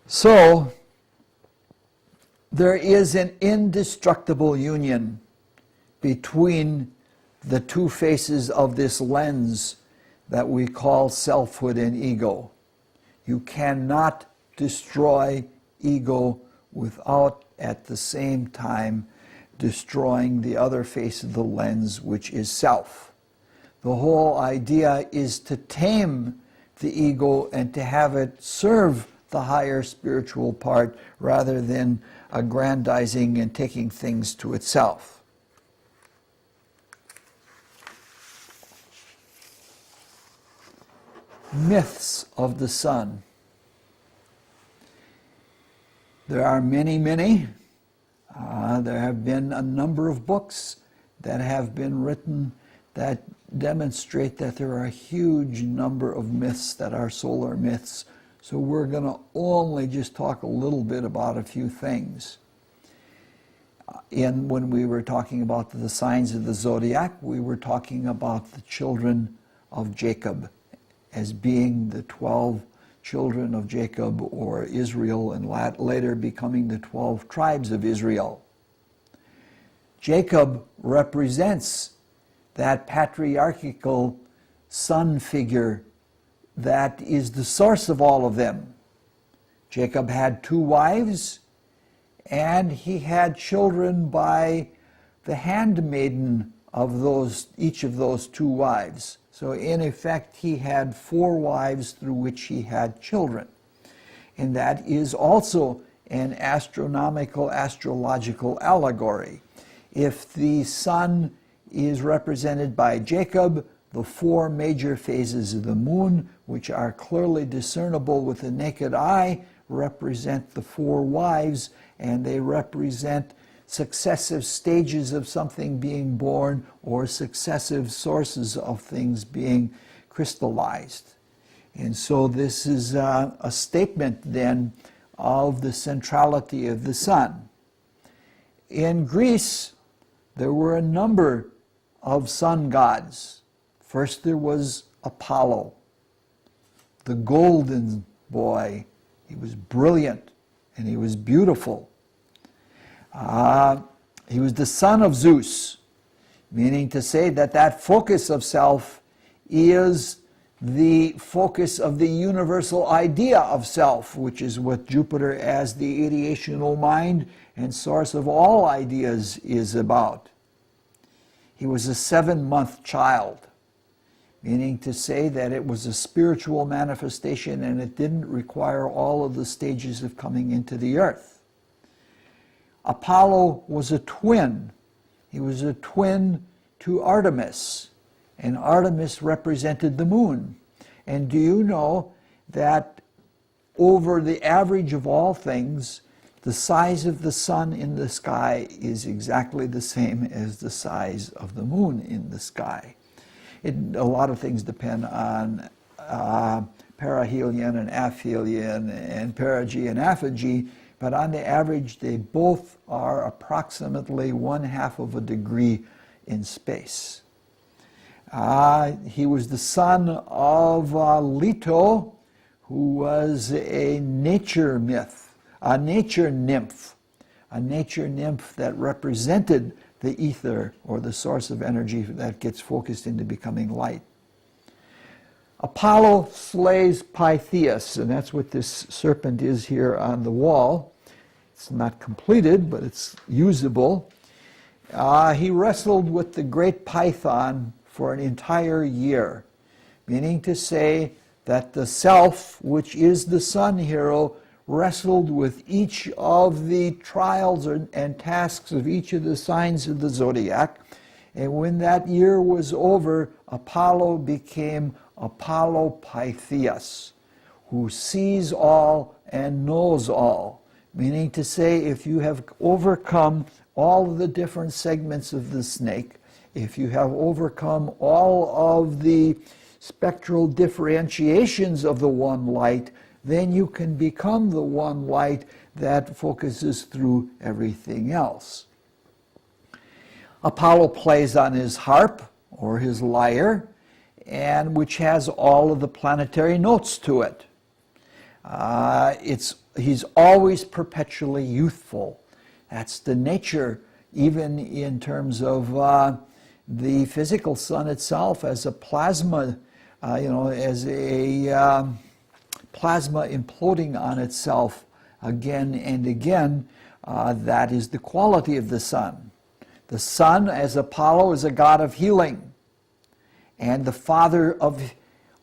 So, there is an indestructible union between the two faces of this lens that we call selfhood and ego. You cannot destroy ego without at the same time destroying the other face of the lens, which is self. The whole idea is to tame the ego and to have it serve the higher spiritual part rather than aggrandizing and taking things to itself. Myths of the sun. There are many, many. There have been a number of books that have been written that demonstrate that there are a huge number of myths that are solar myths. So we're going to only just talk a little bit about a few things. When we were talking about the signs of the zodiac, we were talking about the children of Jacob as being the 12 children of Jacob, or Israel, and later becoming the 12 tribes of Israel. Jacob represents that patriarchal son figure that is the source of all of them. Jacob had 2 wives, and he had children by the handmaiden of each of those 2 wives. So in effect, he had 4 wives through which he had children. And that is also an astrological allegory. If the sun is represented by Jacob, the 4 major phases of the moon, which are clearly discernible with the naked eye, represent the 4 wives, and they represent successive stages of something being born or successive sources of things being crystallized. And so this is a statement then of the centrality of the sun. In Greece, there were a number of sun gods. First there was Apollo, the golden boy. He was brilliant and he was beautiful. He was the son of Zeus, meaning to say that that focus of self is the focus of the universal idea of self, which is what Jupiter as the ideational mind and source of all ideas is about. He was a 7-month child, meaning to say that it was a spiritual manifestation and it didn't require all of the stages of coming into the earth. Apollo was a twin. He was a twin to Artemis, and Artemis represented the moon. And do you know that over the average of all things, the size of the sun in the sky is exactly the same as the size of the moon in the sky? A lot of things depend on perihelion and aphelion and perigee and apogee, but on the average, they both are approximately 1/2 of a degree in space. He was the son of Leto, who was a nature nymph, a nature nymph that represented the ether, or the source of energy that gets focused into becoming light. Apollo slays Pythias, and that's what this serpent is here on the wall. It's not completed, but it's usable. He wrestled with the great python for an entire year. meaning to say that the self, which is the sun hero, wrestled with each of the trials and tasks of each of the signs of the zodiac. And when that year was over, Apollo became Apollo Pytheas, who sees all and knows all. Meaning to say, if you have overcome all of the different segments of the snake, if you have overcome all of the spectral differentiations of the one light, then you can become the one light that focuses through everything else. Apollo plays on his harp or his lyre, and which has all of the planetary notes to it. He's always perpetually youthful. That's the nature, even in terms of the physical sun itself as a plasma, as a plasma imploding on itself again and again. That is the quality of the sun. The sun, as Apollo, is a god of healing, and the father of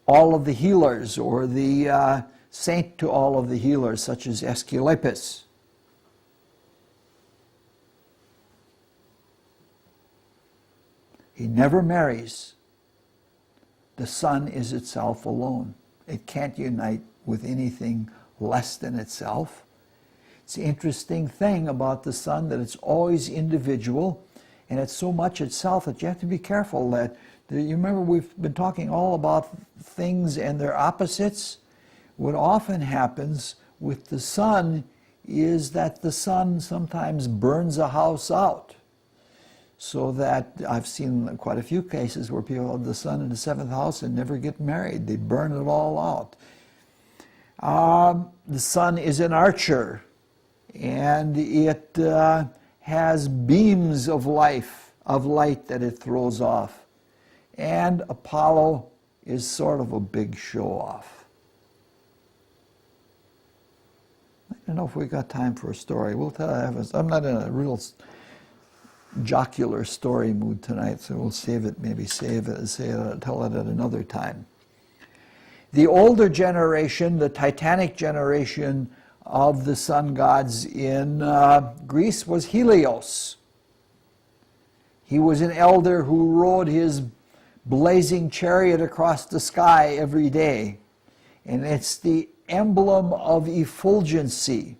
all of the healers, or the saint to all of the healers, such as Aesculapius. He never marries. The sun is itself alone. It can't unite with anything less than itself. It's the interesting thing about the sun that it's always individual, and it's so much itself that you have to be careful that, you remember we've been talking all about things and their opposites. What often happens with the sun is that the sun sometimes burns a house out. So that I've seen quite a few cases where people have the sun in the 7th house and never get married. They burn it all out. The sun is an archer, and it has beams of light that it throws off. And Apollo is sort of a big show-off. I don't know if we got time for a story. We'll tell. I'm not in a real jocular story mood tonight, so we'll tell it at another time. The older generation, the Titanic generation of the sun gods in Greece, was Helios. He was an elder who rode his blazing chariot across the sky every day, and it's the emblem of effulgency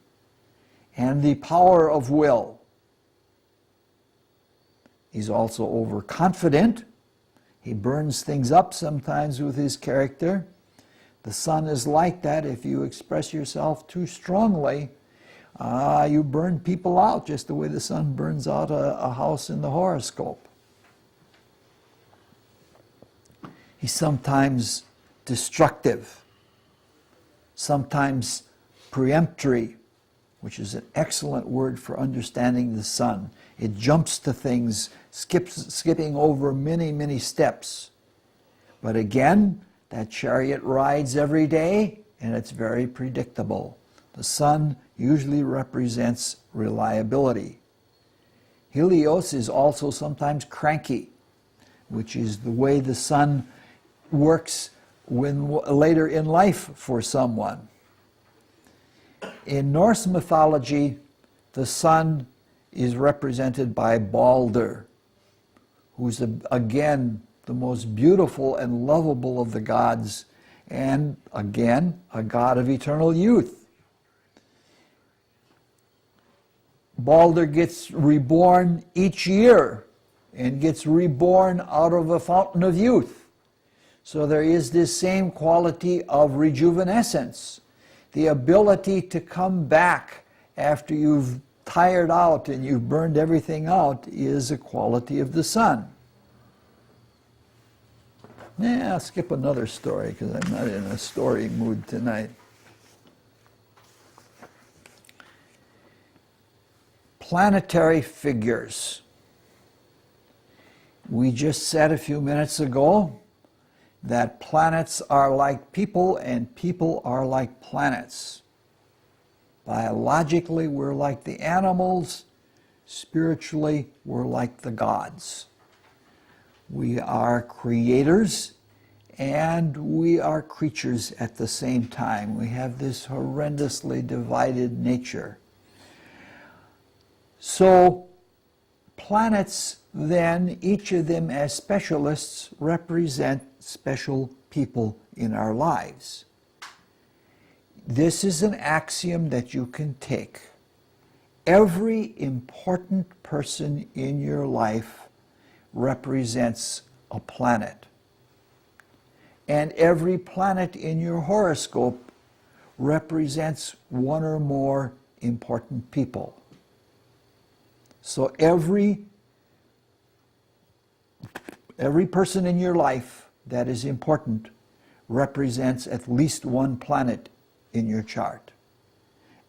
and the power of will. He's also overconfident. He burns things up sometimes with his character. The sun is like that. If you express yourself too strongly, you burn people out, just the way the sun burns out a house in the horoscope. He's sometimes destructive, sometimes peremptory, which is an excellent word for understanding the sun. It jumps to things, skipping over many, many steps. But again, that chariot rides every day, and it's very predictable. The sun usually represents reliability. Helios is also sometimes cranky, which is the way the sun works later in life for someone. In Norse mythology, the sun is represented by Balder, who's again the most beautiful and lovable of the gods, and again a god of eternal youth. Balder gets reborn each year and gets reborn out of a fountain of youth. So there is this same quality of rejuvenescence. The ability to come back after you've tired out and you've burned everything out is a quality of the sun. I'll skip another story because I'm not in a story mood tonight. Planetary figures. We just said a few minutes ago that planets are like people and people are like planets. Biologically, we're like the animals. Spiritually, we're like the gods. We are creators, and we are creatures at the same time. We have this horrendously divided nature. So planets then, each of them as specialists, represent special people in our lives. This is an axiom that you can take. Every important person in your life represents a planet. And every planet in your horoscope represents one or more important people. So every person in your life that is important represents at least one planet in your chart.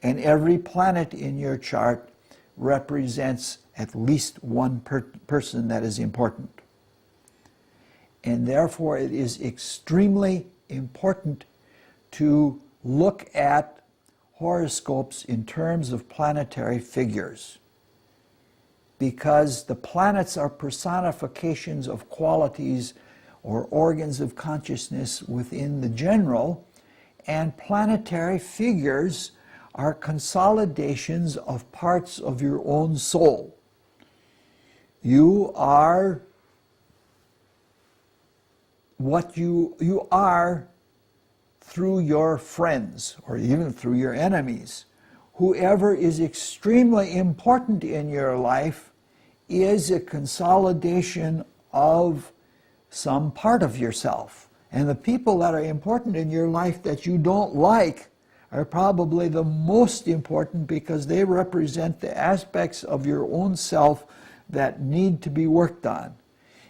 And every planet in your chart represents at least one person that is important. And therefore it is extremely important to look at horoscopes in terms of planetary figures, because the planets are personifications of qualities or organs of consciousness within the general, and planetary figures are consolidations of parts of your own soul. You are what you are through your friends, or even through your enemies. Whoever is extremely important in your life is a consolidation of some part of yourself. And the people that are important in your life that you don't like are probably the most important, because they represent the aspects of your own self that need to be worked on.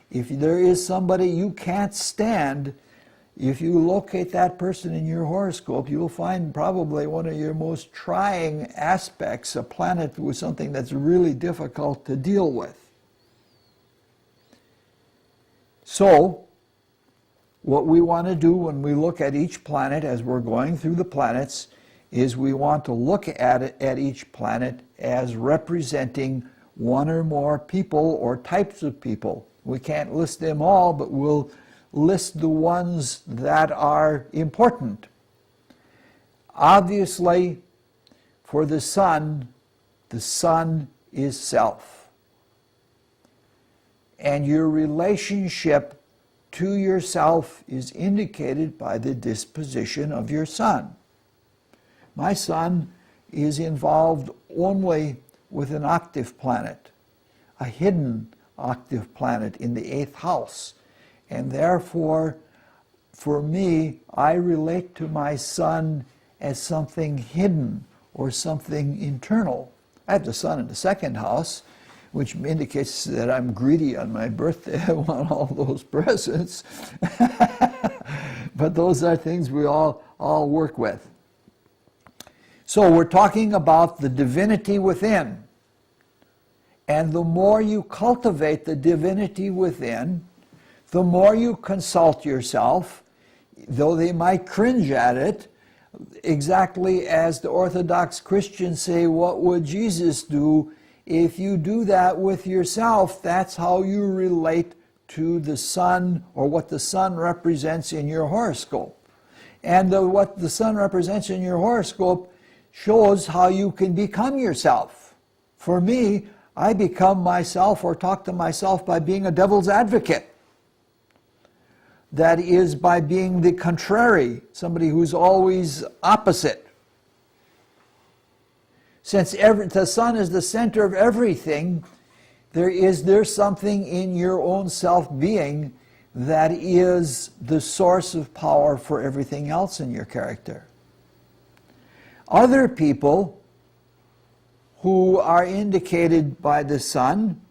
If there is somebody you can't stand, if you locate that person in your horoscope, you'll find probably one of your most trying aspects, a planet with something that's really difficult to deal with. So, what we want to do when we look at each planet as we're going through the planets is we want to look at each planet as representing one or more people or types of people. We can't list them all, but we'll list the ones that are important. Obviously, for the sun is self. And your relationship to yourself is indicated by the disposition of your sun. My sun is involved only with an octave planet, a hidden octave planet in the 8th house. And therefore, for me, I relate to my sun as something hidden or something internal. I have the sun in the 2nd house, which indicates that I'm greedy on my birthday. I want all those presents. But those are things we all work with. So we're talking about the divinity within. And the more you cultivate the divinity within, the more you consult yourself, though they might cringe at it, exactly as the Orthodox Christians say, what would Jesus do? If you do that with yourself, that's how you relate to the sun, or what the sun represents in your horoscope. And what the sun represents in your horoscope shows how you can become yourself. For me, I become myself or talk to myself by being a devil's advocate. That is, by being the contrary, somebody who's always opposite. Since the sun is the center of everything, there's something in your own self-being that is the source of power for everything else in your character. Other people who are indicated by the sun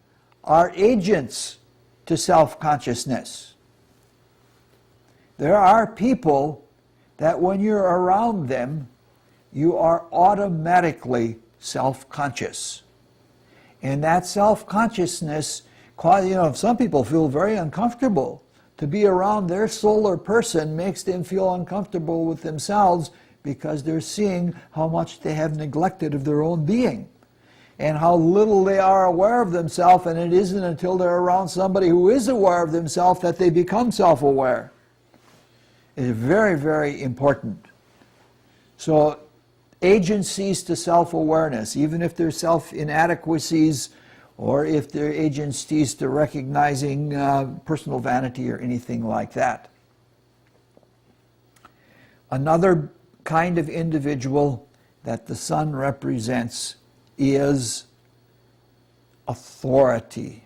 are agents to self-consciousness. There are people that when you're around them, you are automatically self-conscious. And that self-consciousness, some people feel very uncomfortable. To be around their solar person makes them feel uncomfortable with themselves, because they're seeing how much they have neglected of their own being and how little they are aware of themselves, and it isn't until they're around somebody who is aware of themselves that they become self-aware. is very, very important. So agencies to self-awareness, even if they're self-inadequacies or if they're agencies to recognizing personal vanity or anything like that. Another kind of individual that the sun represents is authority.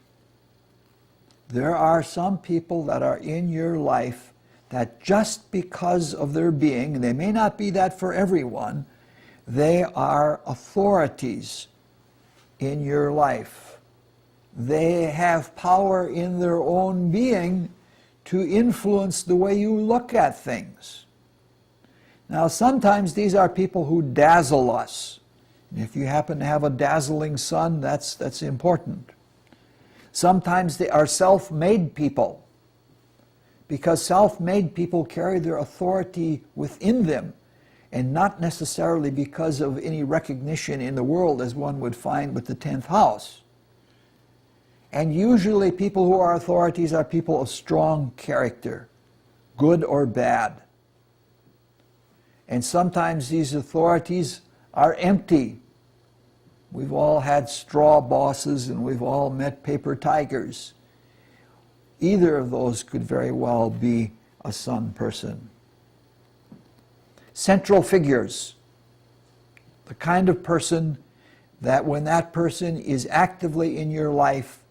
There are some people that are in your life that just because of their being, and they may not be that for everyone, they are authorities in your life. They have power in their own being to influence the way you look at things. Now, sometimes these are people who dazzle us. If you happen to have a dazzling sun, that's important. Sometimes they are self-made people, because self-made people carry their authority within them, and not necessarily because of any recognition in the world, as one would find with the 10th house. And usually people who are authorities are people of strong character, good or bad. And sometimes these authorities are empty. We've all had straw bosses and we've all met paper tigers. Either of those could very well be a sun person. Central figures. The kind of person that when that person is actively in your life,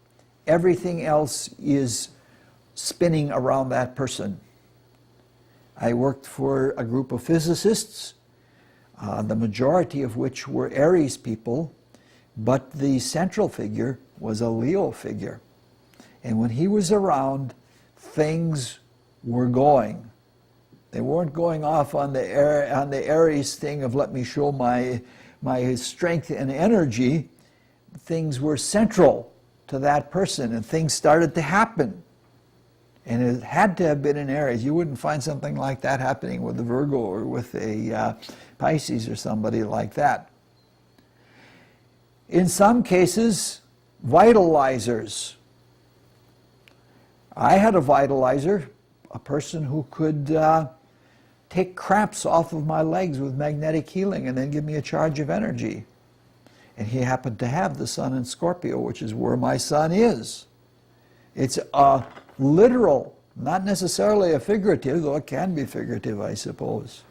everything else is spinning around that person. I worked for a group of physicists, the majority of which were Aries people, but the central figure was a Leo figure. And when he was around, things were going. They weren't going off on the Aries thing of let me show my strength and energy. Things were central to that person, and things started to happen. And it had to have been in Aries. You wouldn't find something like that happening with a Virgo or with a Pisces or somebody like that. In some cases, vitalizers. I had a vitalizer, a person who could take cramps off of my legs with magnetic healing and then give me a charge of energy. And he happened to have the sun in Scorpio, which is where my sun is. It's a literal, not necessarily a figurative, though it can be figurative, I suppose.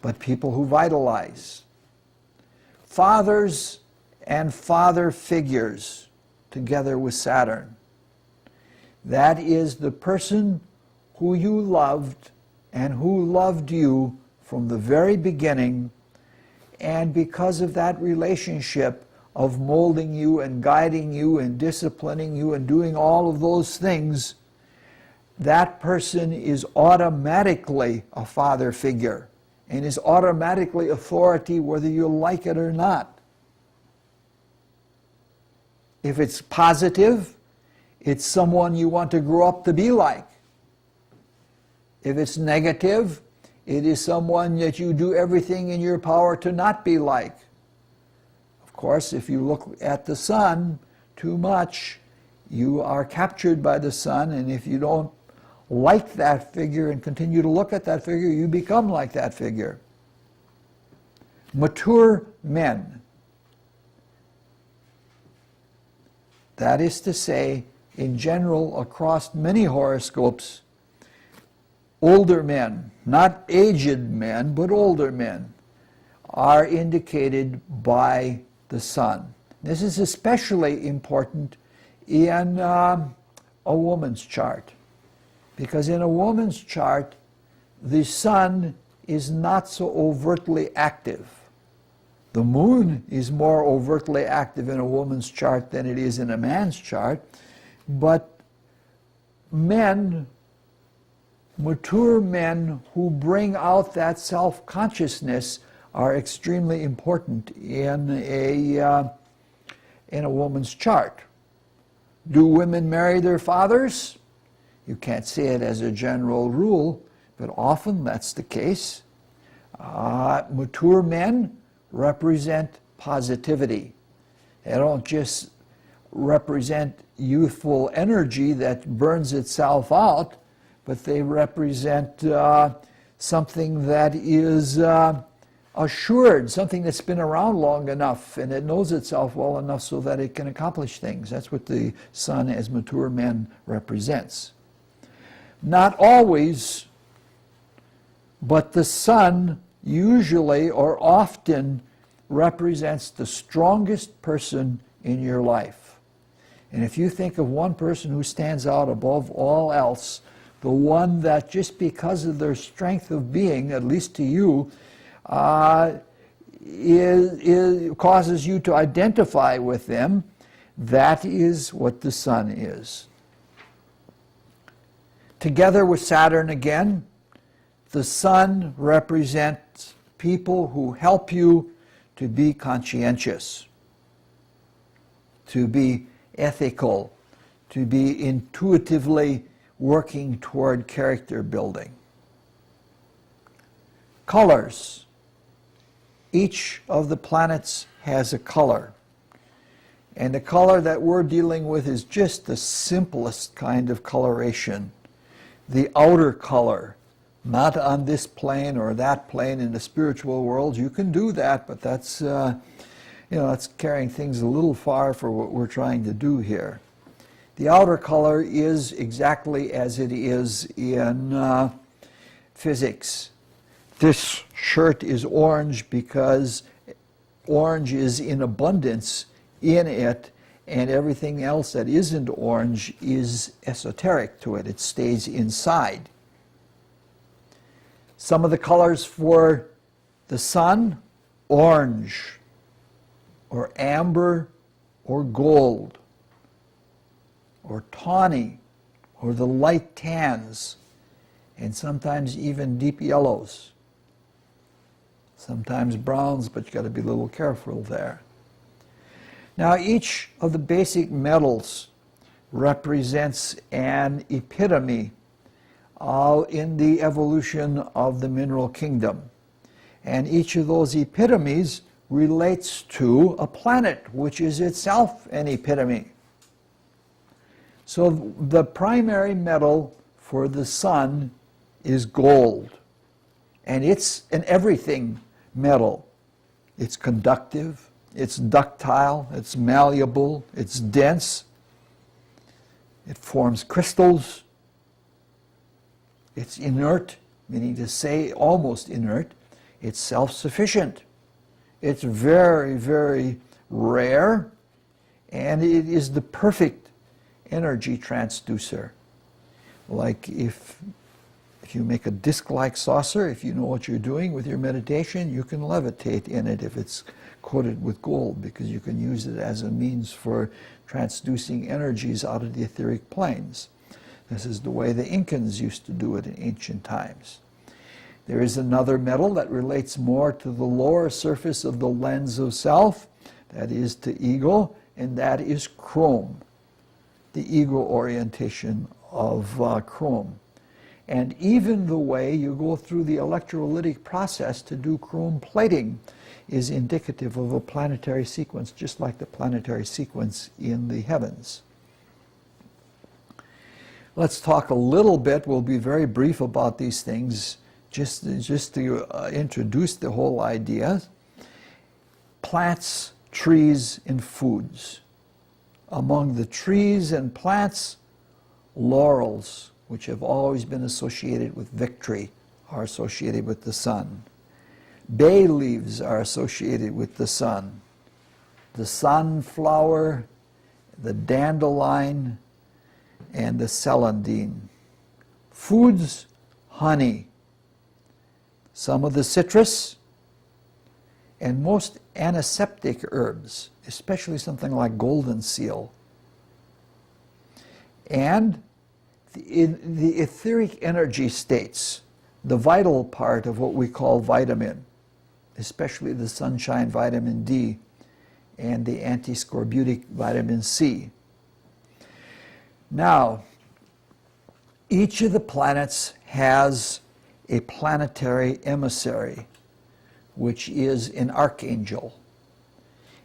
But people who vitalize. Fathers and father figures together with Saturn. That is the person who you loved and who loved you from the very beginning, and because of that relationship of molding you and guiding you and disciplining you and doing all of those things, that person is automatically a father figure and is automatically authority whether you like it or not. If it's positive, it's someone you want to grow up to be like. If it's negative, it is someone that you do everything in your power to not be like. Of course, if you look at the sun too much, you are captured by the sun, and if you don't like that figure and continue to look at that figure, you become like that figure. Mature men. That is to say, in general, across many horoscopes, older men, not aged men, but older men, are indicated by the sun. This is especially important in a woman's chart, because in a woman's chart, the sun is not so overtly active. The moon is more overtly active in a woman's chart than it is in a man's chart, but men, mature men who bring out that self-consciousness are extremely important in a woman's chart. Do women marry their fathers? You can't say it as a general rule, but often that's the case. Mature men represent positivity. They don't just represent youthful energy that burns itself out, but they represent something that is assured, something that's been around long enough and it knows itself well enough so that it can accomplish things. That's what the sun as mature men represents. Not always, but the sun usually or often represents the strongest person in your life. And if you think of one person who stands out above all else, the one that just because of their strength of being, at least to you, causes you to identify with them, that is what the sun is. Together with Saturn again, the sun represents people who help you to be conscientious, to be ethical, to be intuitively working toward character building. Colors. Each of the planets has a color. And the color that we're dealing with is just the simplest kind of coloration. The outer color, not on this plane or that plane in the spiritual world. You can do that, but that's, that's carrying things a little far for what we're trying to do here. The outer color is exactly as it is in physics. This shirt is orange because orange is in abundance in it, and everything else that isn't orange is esoteric to it. It stays inside. Some of the colors for the sun, orange, or amber, or gold, or tawny, or the light tans, and sometimes even deep yellows. Sometimes browns, but you got to be a little careful there. Now, each of the basic metals represents an epitome in the evolution of the mineral kingdom. And each of those epitomes relates to a planet, which is itself an epitome. So the primary metal for the sun is gold. And it's an everything metal. It's conductive, it's ductile, it's malleable, it's dense, it forms crystals, it's inert, meaning to say almost inert, it's self-sufficient. It's very, very rare, and it is the perfect energy transducer. Like if you make a disc-like saucer, if you know what you're doing with your meditation, you can levitate in it if it's coated with gold, because you can use it as a means for transducing energies out of the etheric planes. This is the way the Incans used to do it in ancient times. There is another metal that relates more to the lower surface of the lens of self, that is to ego, and that is chrome, the ego orientation of chrome. And even the way you go through the electrolytic process to do chrome plating is indicative of a planetary sequence, just like the planetary sequence in the heavens. Let's talk a little bit, we'll be very brief about these things, just to introduce the whole idea. Plants, trees, and foods. Among the trees and plants, laurels, which have always been associated with victory, are associated with the sun. Bay leaves are associated with the sun. The sunflower, the dandelion, and the celandine. Foods, honey. Some of the citrus, and most antiseptic herbs, especially something like golden seal. And in the etheric energy states, the vital part of what we call vitamin, especially the sunshine vitamin D and the antiscorbutic vitamin C. Now, each of the planets has a planetary emissary, which is an archangel.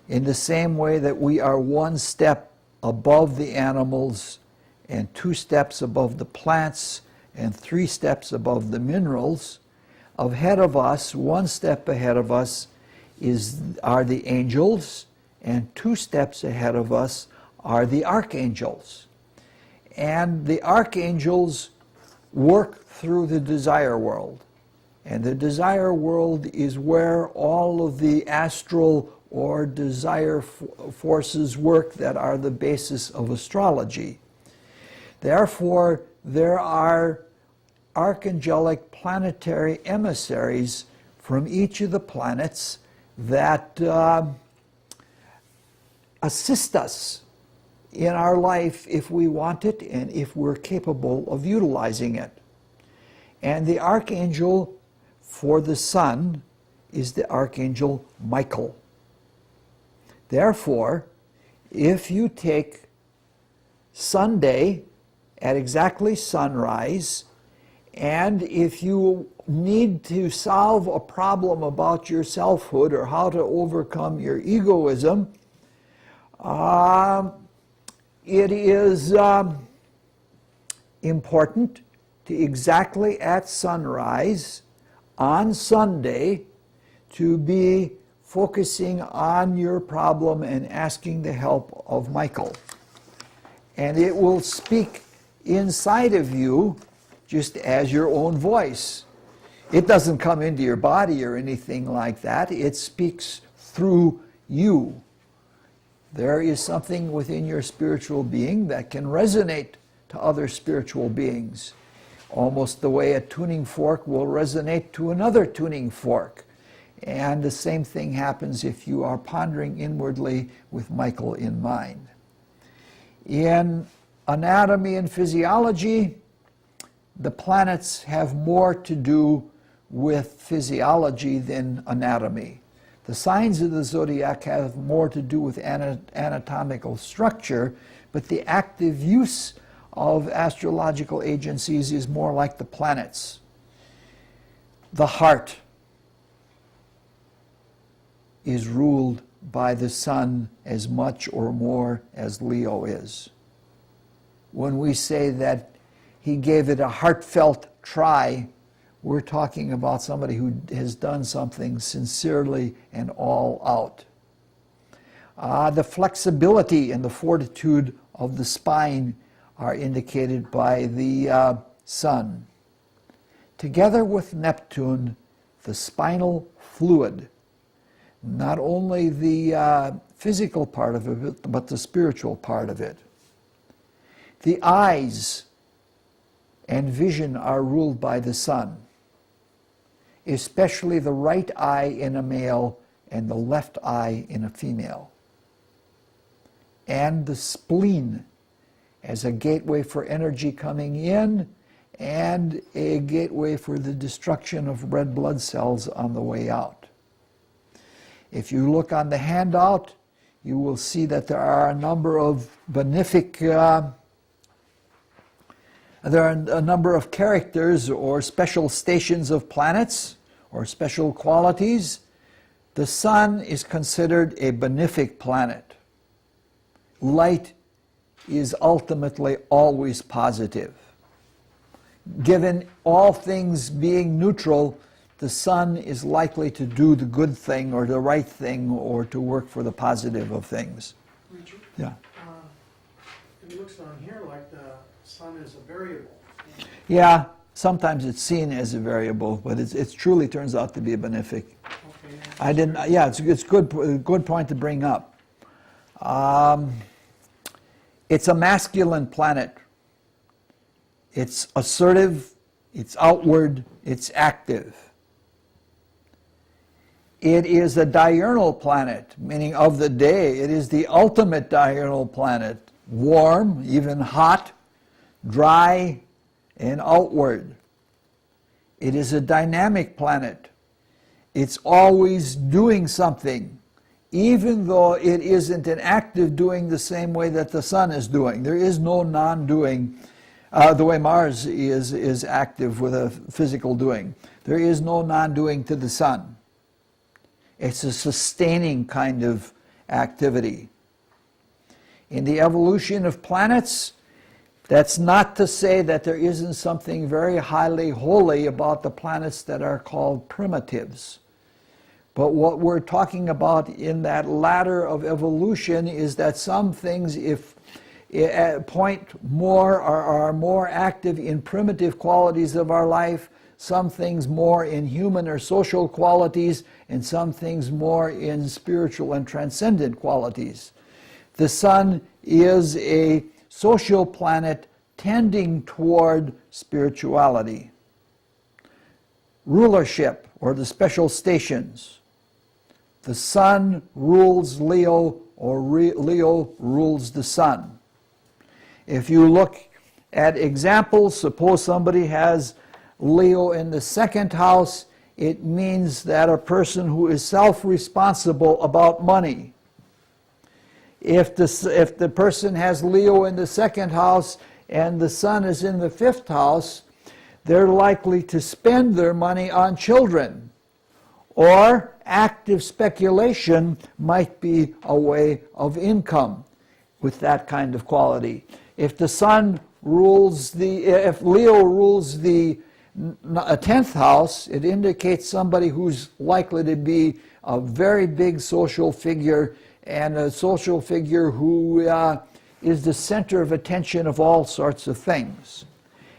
In the same way that we are one step above the animals and two steps above the plants and 3 steps above the minerals. Ahead of us, 1 step ahead of us, are the angels, and 2 steps ahead of us are the archangels. And the archangels work through the desire world. And the desire world is where all of the astral or desire forces work that are the basis of astrology. Therefore, there are archangelic planetary emissaries from each of the planets that assist us in our life if we want it and if we're capable of utilizing it. And the archangel for the sun is the archangel Michael. Therefore, if you take Sunday at exactly sunrise, and if you need to solve a problem about your selfhood or how to overcome your egoism, it is important to exactly at sunrise on Sunday to be focusing on your problem and asking the help of Michael. And it will speak inside of you just as your own voice. It doesn't come into your body or anything like that. It speaks through you. There is something within your spiritual being that can resonate to other spiritual beings, almost the way a tuning fork will resonate to another tuning fork. And the same thing happens if you are pondering inwardly with Michael in mind. In anatomy and physiology, the planets have more to do with physiology than anatomy. The signs of the zodiac have more to do with anatomical structure, but the active use of astrological agencies is more like the planets. The heart is ruled by the sun as much or more as Leo is. When we say that he gave it a heartfelt try, we're talking about somebody who has done something sincerely and all out. The flexibility and the fortitude of the spine are indicated by the sun. Together with Neptune, the spinal fluid, not only the physical part of it, but the spiritual part of it. The eyes and vision are ruled by the sun, especially the right eye in a male and the left eye in a female. And the spleen as a gateway for energy coming in and a gateway for the destruction of red blood cells on the way out. If you look on the handout, you will see that there are a number of benefic there are a number of characters or special stations of planets or special qualities. The sun is considered a benefic planet. Light is ultimately always positive. Given all things being neutral, the sun is likely to do the good thing or the right thing or to work for the positive of things. Richard? Yeah. It looks on here like the sun is a variable. Yeah, sometimes it's seen as a variable, but it truly turns out to be a benefic. Okay. I didn't. Yeah, it's good point to bring up. It's a masculine planet. It's assertive. It's outward. It's active. It is a diurnal planet, meaning of the day. It is the ultimate diurnal planet. Warm, even hot, dry, and outward. It is a dynamic planet. It's always doing something, even though it isn't an active doing the same way that the sun is doing. There is no non-doing, the way Mars is active with a physical doing. There is no non-doing to the sun. It's a sustaining kind of activity. In the evolution of planets, That's not to say that there isn't something very highly holy about the planets that are called primitives. But what we're talking about in that ladder of evolution is that some things, if point more or are more active in primitive qualities of our life, some things more in human or social qualities, and some things more in spiritual and transcendent qualities. The sun is a social planet tending toward spirituality. Rulership, or the special stations. The sun rules Leo, or Leo rules the sun. If you look at examples, suppose somebody has Leo in the second house, it means that a person who is self-responsible about money. If the person has Leo in the second house and the sun is in the fifth house, they're likely to spend their money on children. Or active speculation might be a way of income with that kind of quality. If the sun rules if Leo rules the 10th house, it indicates somebody who's likely to be a very big social figure, and a social figure who is the center of attention of all sorts of things.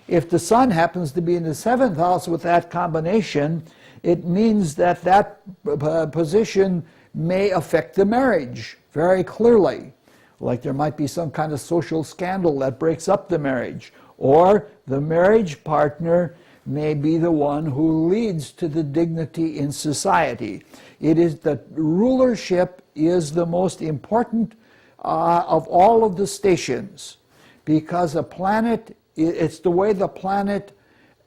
If the sun happens to be in the 7th house with that combination, it means that that position may affect the marriage very clearly. Like there might be some kind of social scandal that breaks up the marriage, or the marriage partner may be the one who leads to the dignity in society. It is the rulership is the most important of all of the stations, because a planet, it's the way the planet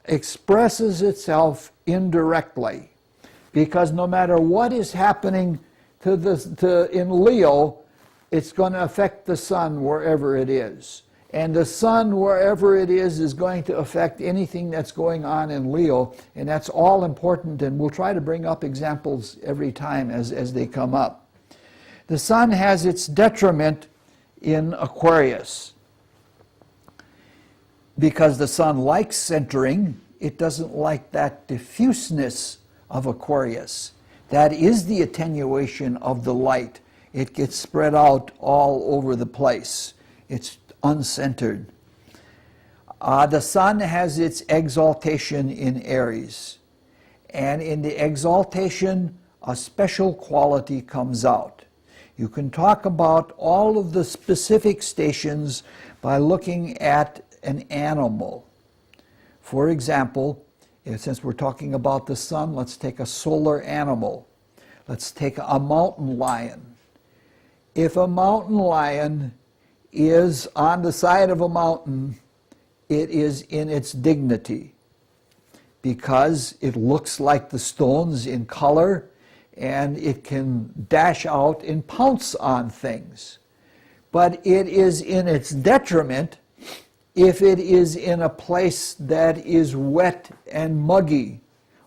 expresses itself indirectly. Because no matter what is happening in Leo, it's going to affect the sun wherever it is. And the sun, wherever it is going to affect anything that's going on in Leo, and that's all important, and we'll try to bring up examples every time as they come up. The sun has its detriment in Aquarius. Because the sun likes centering, it doesn't like that diffuseness of Aquarius. That is the attenuation of the light. It gets spread out all over the place. It's uncentered. The sun has its exaltation in Aries. And in the exaltation, a special quality comes out. You can talk about all of the specific stations by looking at an animal. For example, since we're talking about the sun, let's take a solar animal. Let's take a mountain lion. If a mountain lion is on the side of a mountain, it is in its dignity, because it looks like the stones in color, and it can dash out and pounce on things. But it is in its detriment if it is in a place that is wet and muggy,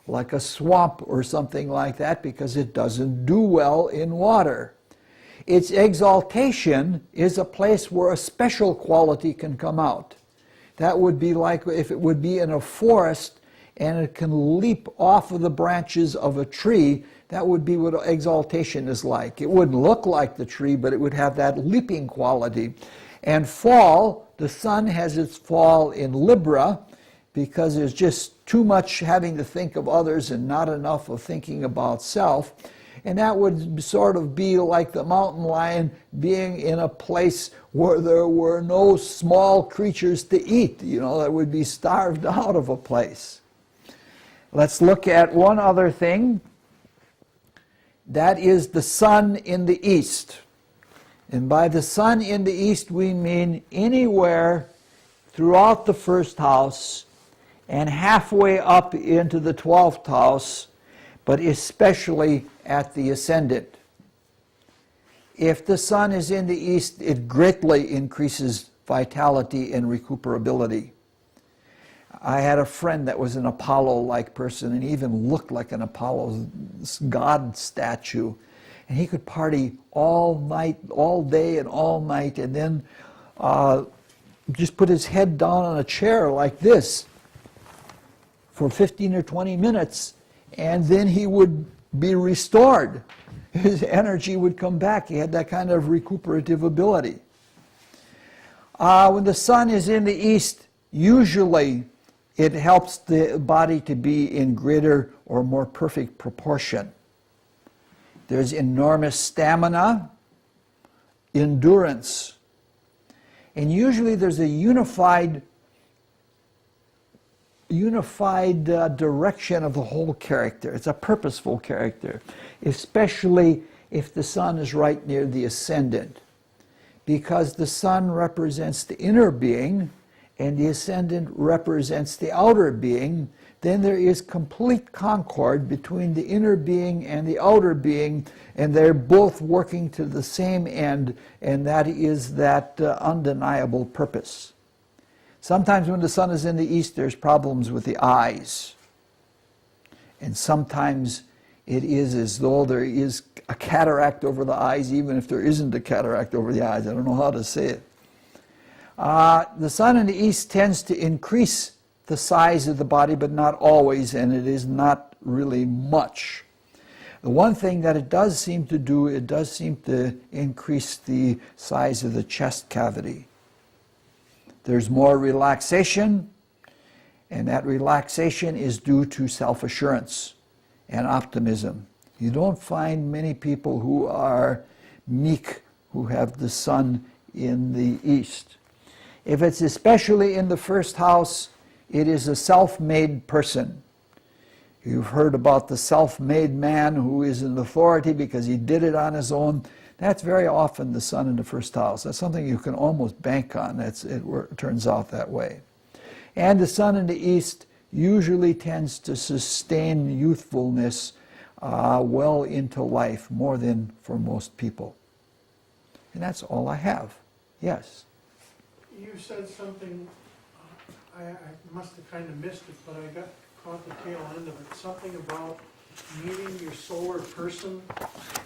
like a swamp or something like that, because it doesn't do well in water. Its exaltation is a place where a special quality can come out. That would be like if it would be in a forest and it can leap off of the branches of a tree. That would be what exaltation is like. It wouldn't look like the tree, but it would have that leaping quality. And fall, the sun has its fall in Libra, because there's just too much having to think of others and not enough of thinking about self. And that would sort of be like the mountain lion being in a place where there were no small creatures to eat, that would be starved out of a place. Let's look at one other thing. That is the sun in the east. And by the sun in the east, we mean anywhere throughout the first house and halfway up into the 12th house, but especially at the ascendant. If the sun is in the east, it greatly increases vitality and recuperability. I had a friend that was an Apollo-like person, and he even looked like an Apollo god statue. And he could party all night, all day and all night, and then just put his head down on a chair like this for 15 or 20 minutes, and then he would be restored. His energy would come back. He had that kind of recuperative ability. When the sun is in the east, usually it helps the body to be in greater or more perfect proportion. There's enormous stamina, endurance, and usually there's a unified direction of the whole character. It's a purposeful character, especially if the sun is right near the ascendant, because the sun represents the inner being and the ascendant represents the outer being. Then there is complete concord between the inner being and the outer being, and they're both working to the same end, and that is that undeniable purpose. Sometimes when the sun is in the east, there's problems with the eyes. And sometimes it is as though there is a cataract over the eyes, even if there isn't a cataract over the eyes. I don't know how to say it. The sun in the east tends to increase the size of the body, but not always, and it is not really much. The one thing that it does seem to do, it does seem to increase the size of the chest cavity. There's more relaxation, and that relaxation is due to self-assurance and optimism. You don't find many people who are meek who have the sun in the east. If it's especially in the first house, it is a self-made person. You've heard about the self-made man who is in authority because he did it on his own. That's very often the sun in the first house. That's something you can almost bank on. It turns out that way. And the sun in the east usually tends to sustain youthfulness well into life, more than for most people. And that's all I have. Yes? You said something, I must have kind of missed it, but I caught the tail end of it. Something about meeting your solar person.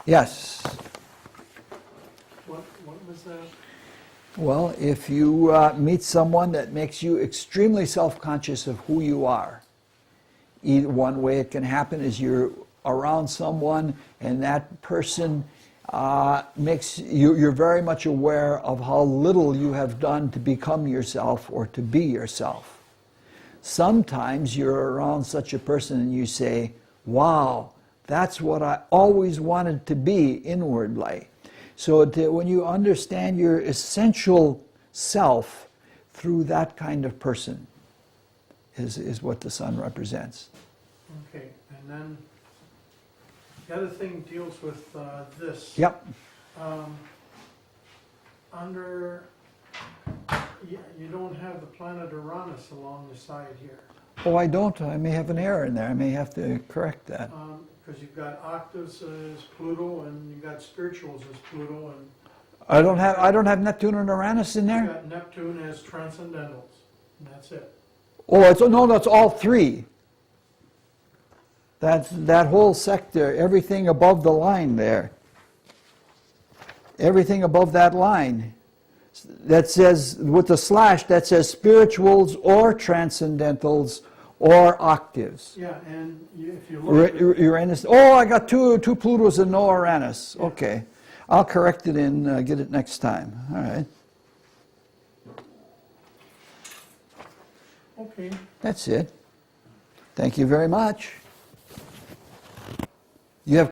Yes. What was that? Well, if you meet someone that makes you extremely self-conscious of who you are, one way it can happen is you're around someone and that person makes you're very much aware of how little you have done to become yourself or to be yourself. Sometimes you're around such a person and you say, wow, that's what I always wanted to be inwardly. So when you understand your essential self through that kind of person is what the sun represents. Okay, and then the other thing deals with this. Yep. You don't have the planet Uranus along the side here. Oh, I don't. I may have an error in there. I may have to correct that. Because you've got octaves as Pluto, and you've got spirituals as Pluto, and I don't have Neptune and Uranus in you've there. got Neptune as transcendentals, and that's it. Oh, that's all three. That's that whole sector, everything above the line there. Everything above that line that says, with the slash, that says spirituals or transcendentals or octaves. Yeah, and if you look at Uranus. Oh, I got two Plutos and no Uranus. Yeah. Okay. I'll correct it and get it next time. All right. okay. That's it. Thank you very much.